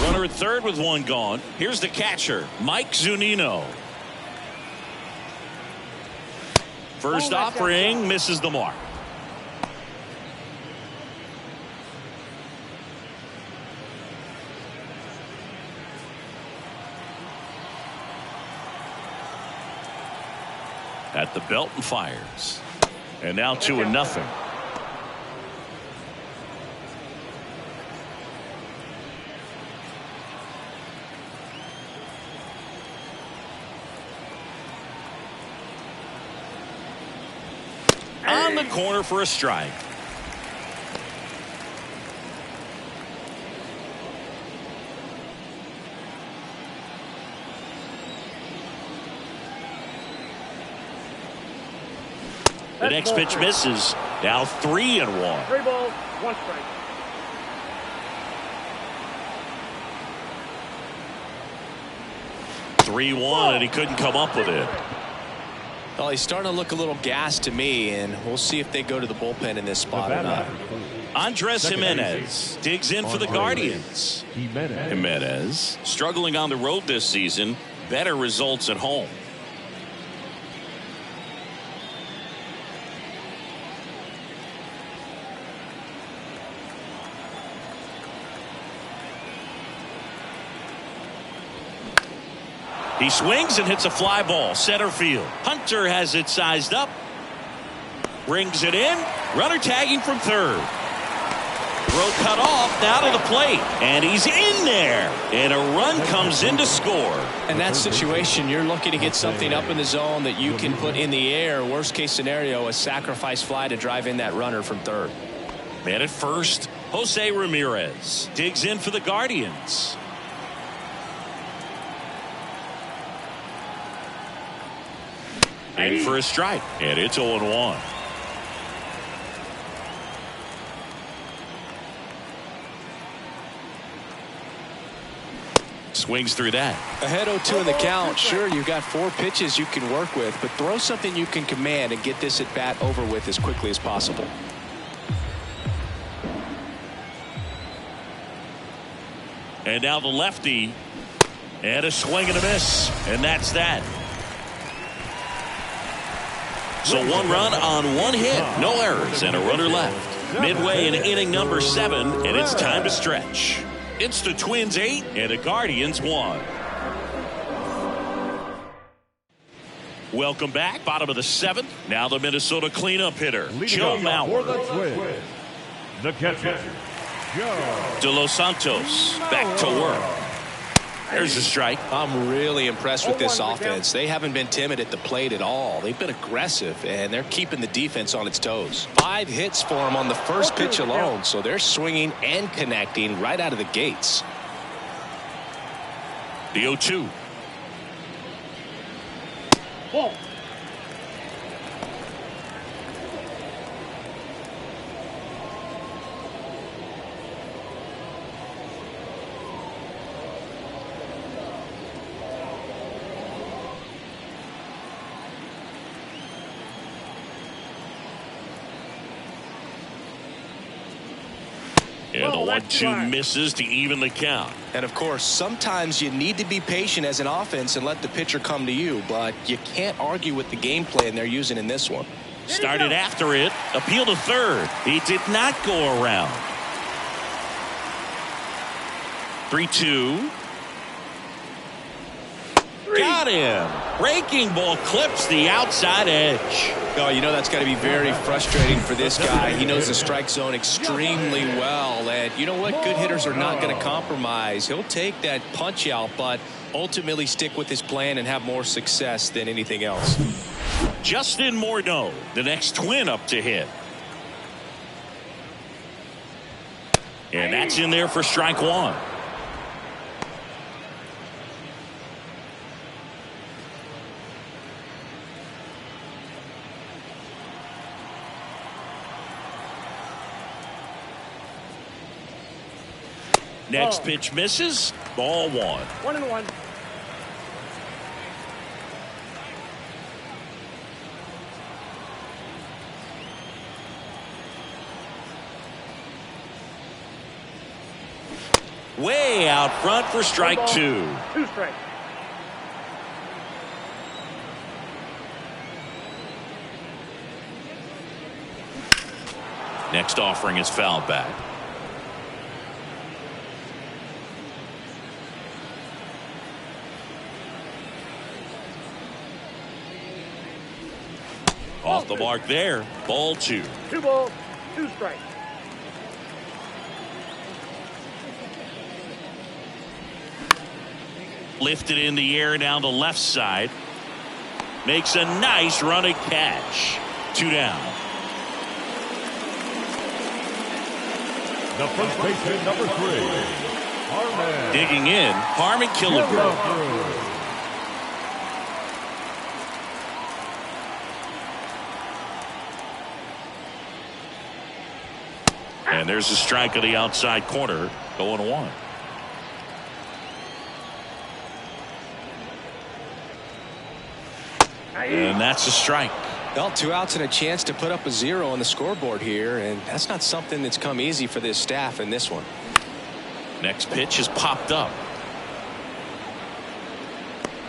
Runner at third with 1 gone. Here's the catcher, Mike Zunino. First offering misses the mark. At the belt and fires. And now 2-0. On the corner for a strike. The next pitch misses. Now 3-1. 3 balls, 1 strike. And he couldn't come up with it. Well, he's starting to look a little gassed to me, and we'll see if they go to the bullpen in this spot or not. Andres Jimenez digs in for the Guardians. Jimenez struggling on the road this season. Better results at home. He swings and hits a fly ball center field. Hunter has it sized up, brings it in. Runner tagging from third. Throw cut off, now to the plate, and he's in there, and a run comes in to score. In that situation, you're looking to get something up in the zone that you can put in the air. Worst case scenario, a sacrifice fly to drive in that runner from third. Man at first, Jose Ramirez digs in for the Guardians. In for a strike, and it's 0-1. Swings through that. Ahead 0-2 in the count. Sure, you've got 4 pitches you can work with, but throw something you can command and get this at bat over with as quickly as possible. And now the lefty. And a swing and a miss. And that's that. So 1 run on 1 hit. No errors and a runner left. Midway in inning number 7, and it's time to stretch. It's the Twins 8 and the Guardians 1. Welcome back. Bottom of the 7th. Now the Minnesota cleanup hitter, Joe Mauer. For the Twins, the catcher, Joe De Los Santos back to work. There's a strike. I'm really impressed with this offense. They haven't been timid at the plate at all. They've been aggressive, and they're keeping the defense on its toes. 5 hits for them on the first pitch alone, so they're swinging and connecting right out of the gates. The 0-2. Ball. And the 1-2 misses to even the count. And of course, sometimes you need to be patient as an offense and let the pitcher come to you, but you can't argue with the game plan they're using in this one. Started after it. Appeal to third. He did not go around. 3-2. Got him. Breaking ball clips the outside edge. Oh, you know that's got to be very frustrating for this guy. He knows the strike zone extremely well. And you know what? Good hitters are not going to compromise. He'll take that punch out, but ultimately stick with his plan and have more success than anything else. Justin Morneau, the next Twin up to hit. And that's in there for strike 1. Next pitch misses. Ball 1. 1-1. Way out front for strike 2. 2 strikes. Next offering is fouled back. Off the mark there. Ball 2. 2 balls, 2 strikes. Lifted in the air down the left side. Makes a nice running catch. 2 down. The first baseman, number 3, Harman. Digging in, Harman Killebrew. And there's a strike of the outside corner. 0-1. And that's a strike. Well, 2 outs and a chance to put up a 0 on the scoreboard here, and that's not something that's come easy for this staff in this one. Next pitch is popped up.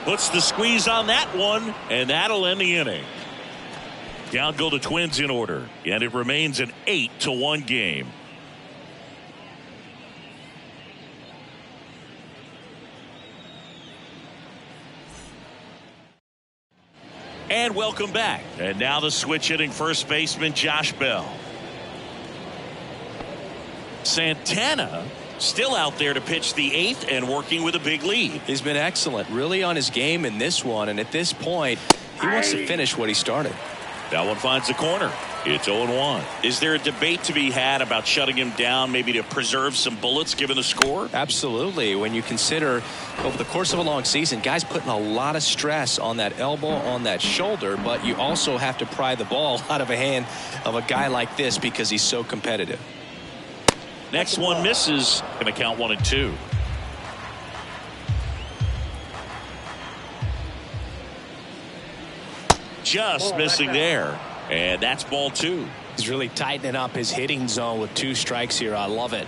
Puts the squeeze on that one, and that'll end the inning. Down go the Twins in order, and it remains an 8-1 game. And welcome back. And now the switch hitting first baseman Josh Bell. Santana still out there to pitch the 8th and working with a big lead. He's been excellent, really on his game in this one, and at this point he wants to finish what he started. That one finds the corner. It's 0-1. Is there a debate to be had about shutting him down, maybe to preserve some bullets given the score? Absolutely. When you consider over the course of a long season, guys putting a lot of stress on that elbow, on that shoulder, but you also have to pry the ball out of a hand of a guy like this because he's so competitive. Next one misses. Going to count 1-2. just missing there. And that's ball 2. He's really tightening up his hitting zone with 2 strikes here. I love it.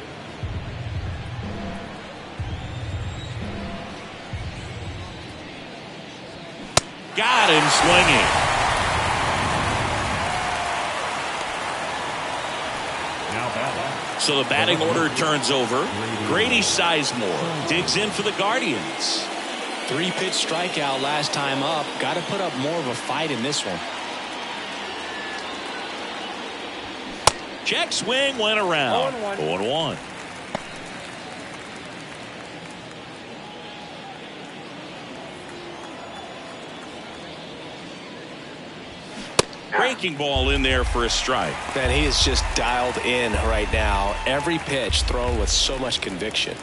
Got him swinging. So the batting order turns over. Grady Sizemore digs in for the Guardians. 3-pitch strikeout last time up. Got to put up more of a fight in this one. Check swing went around. 0-1. Breaking ball in there for a strike. Man, he is just dialed in right now. Every pitch thrown with so much conviction.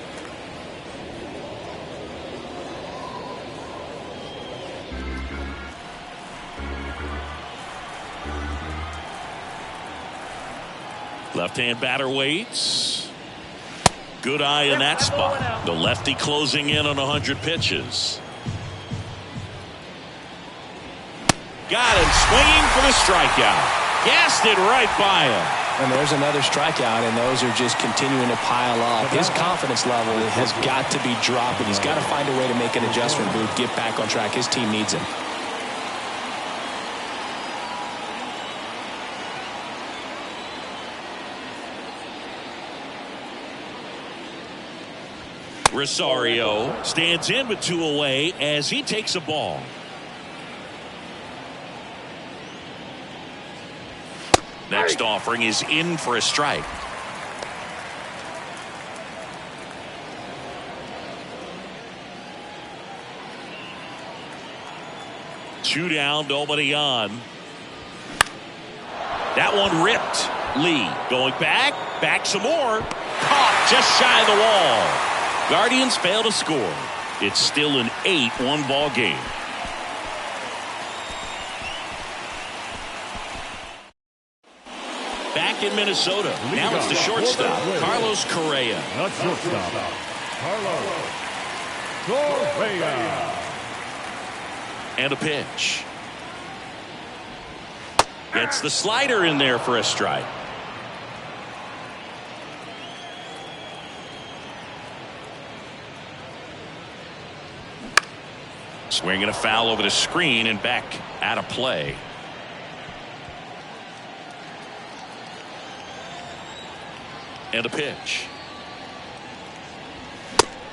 Left-hand batter waits. Good eye in that spot. The lefty closing in on 100 pitches. Got him swinging for the strikeout. Gassed it right by him. And there's another strikeout, and those are just continuing to pile up. His confidence level has got to be dropping. He's got to find a way to make an adjustment move, get back on track. His team needs him. Rosario stands in with 2 away as he takes a ball. Next offering is in for a strike. Two down, nobody on. That one ripped. Lee going back some more. Caught just shy of the wall. Guardians fail to score. It's still an 8-1 ball game. Back in Minnesota. Now it's the shortstop, Carlos Correa. The shortstop, Carlos Correa. And a pitch. Gets the slider in there for a strike. Swinging a foul over the screen and back out of play. And a pitch.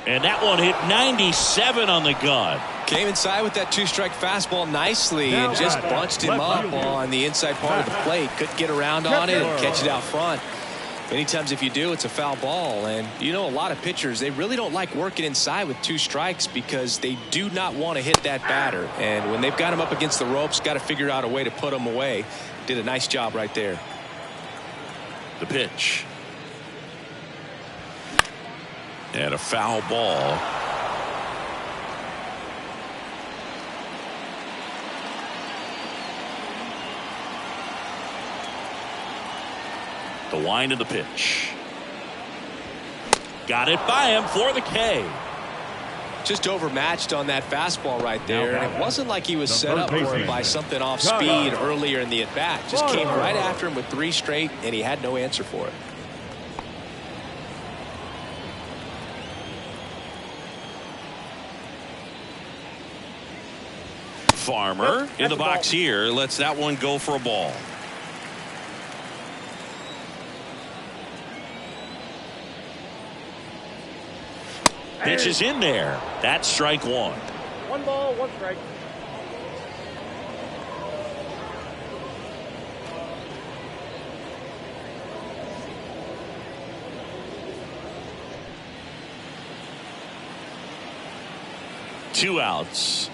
And that one hit 97 on the gun. Came inside with that 2-strike fastball nicely and just bunched him up on the inside part of the plate. Couldn't get around on it and catch it out front. Many times if you do, it's a foul ball. And you know, a lot of pitchers, they really don't like working inside with 2 strikes because they do not want to hit that batter. And when they've got him up against the ropes, got to figure out a way to put him away. Did a nice job right there. The pitch. And a foul ball. The wind of the pitch. Got it by him for the K. Just overmatched on that fastball right there. And it wasn't like he was set up for it by something off speed earlier in the at-bat. Just came right after him with 3 straight, and he had no answer for it. Farmer in the box here lets that one go for a ball. Pitch is in there. That's strike 1. 1 ball, 1 strike. Two outs.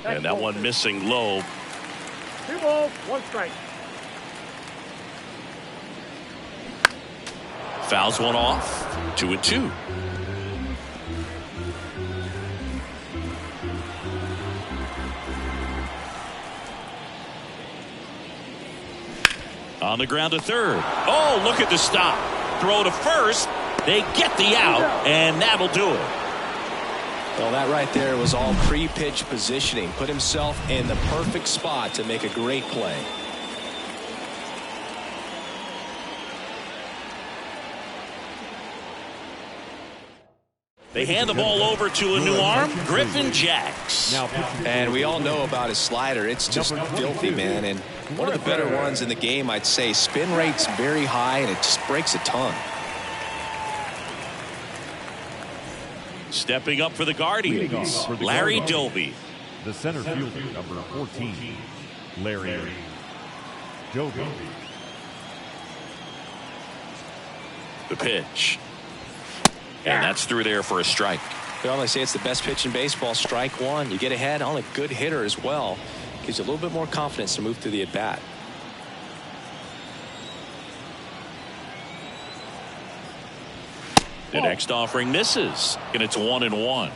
And that one missing low. 2 balls, 1 strike. Fouls one off. 2-2. On the ground to third. Oh, look at the stop. Throw to first. They get the out, and that'll do it. Well, that right there was all pre-pitch positioning. Put himself in the perfect spot to make a great play. They hand the ball over to a new arm, Griffin Jax. And we all know about his slider. It's just filthy, man. And one of the better ones in the game, I'd say. Spin rate's very high, and it just breaks a ton. Stepping up for the Guardians, Larry Doby. The center fielder, number 14, Larry Doby. The pitch. And that's through there for a strike. They only say it's the best pitch in baseball. Strike one. You get ahead on a good hitter as well. Gives you a little bit more confidence to move through the at-bat. The next offering misses, and it's 1-1.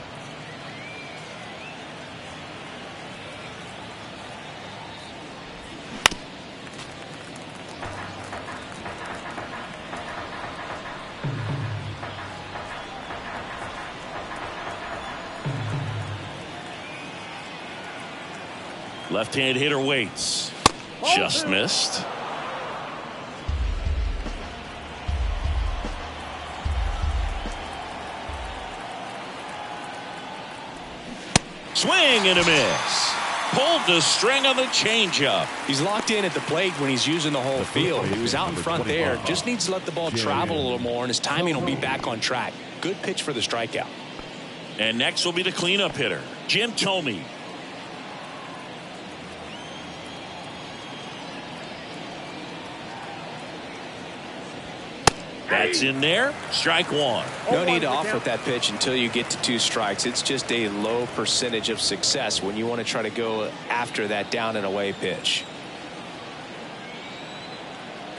Left-hand hitter waits. Just missed. Swing and a miss. Pulled the string on the changeup. He's locked in at the plate when he's using the whole field. He was out in front there. Just needs to let the ball travel a little more, and his timing will be back on track. Good pitch for the strikeout. And next will be the cleanup hitter, Jim Thome. That's in there. Strike one. No need to offer that pitch until you get to 2 strikes. It's just a low percentage of success when you want to try to go after that down and away pitch.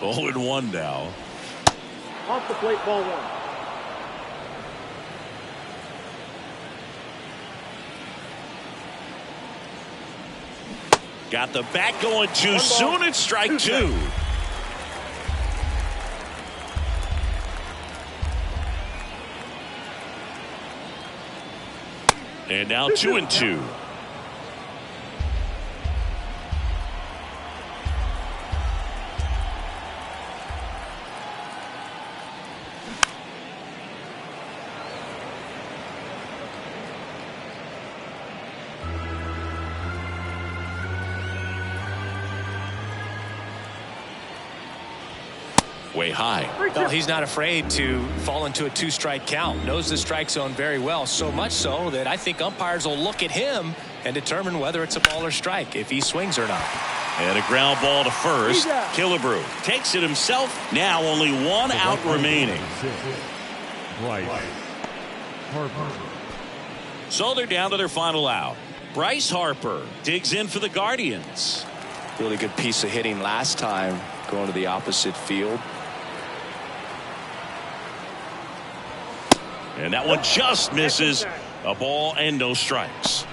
0-1 now. Off the plate, ball 1. Got the bat going too soon. It's strike 2. And now 2-2. Way high. Well, he's not afraid to fall into a 2-strike count. Knows the strike zone very well, so much so that I think umpires will look at him and determine whether it's a ball or strike, if he swings or not. And a ground ball to first. Killebrew takes it himself. Now only 1 out remaining. Bryce Harper. So they're down to their final out. Bryce Harper digs in for the Guardians. Really good piece of hitting last time, going to the opposite field. And that one just misses. A ball and no strikes.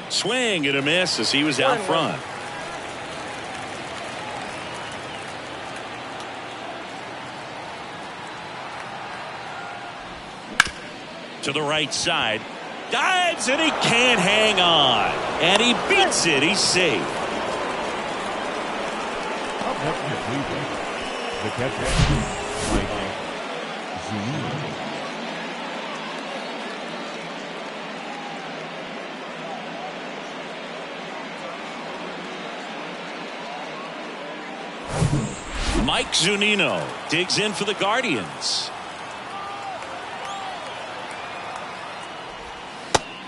Swing and a miss as he was out front. To the right side. Dives and he can't hang on. And he beats it. He's safe. The catcher, Mike Zunino. Mike Zunino digs in for the Guardians.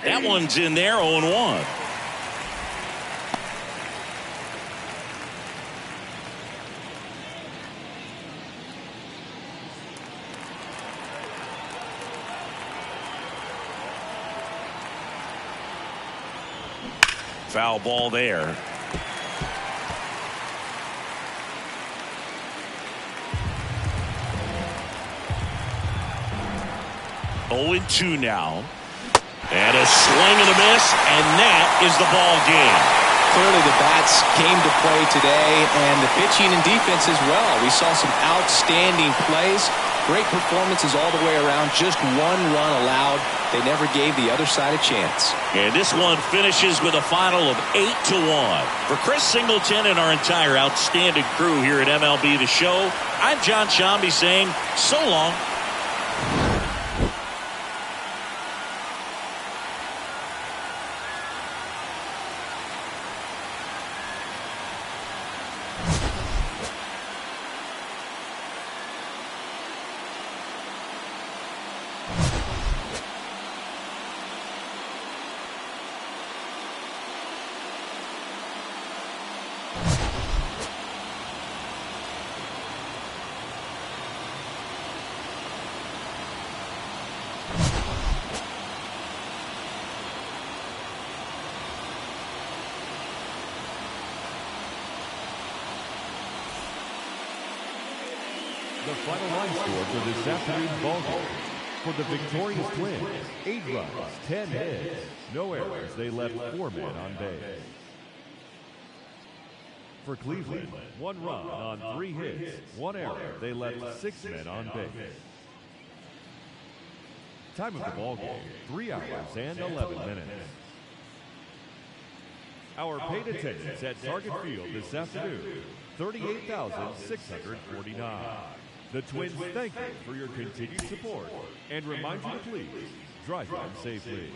That one's in there, 0-1. Foul ball there. Oh, 0-2 now. And a swing and a miss, and that is the ball game. clearly the bats came to play today, and the pitching and defense as well. We saw some outstanding plays, great performances all the way around. Just one run allowed. They never gave the other side a chance. And this one finishes with a final of 8-1. For Chris Singleton and our entire outstanding crew here at MLB The Show, I'm John Shambi saying so long. The final line score for this afternoon's ball game. For the victorious Twins, 8 runs, 10 hits, no errors. They left 4 men on base. For Cleveland, 1 run on 3 hits, 1 error. They left 6 men on base. Time of the ball game, 3 hours and 11 minutes. Our paid attendance at Target Field this afternoon, 38,649. The Twins thank you for your continued support and remind you to please drive home safely.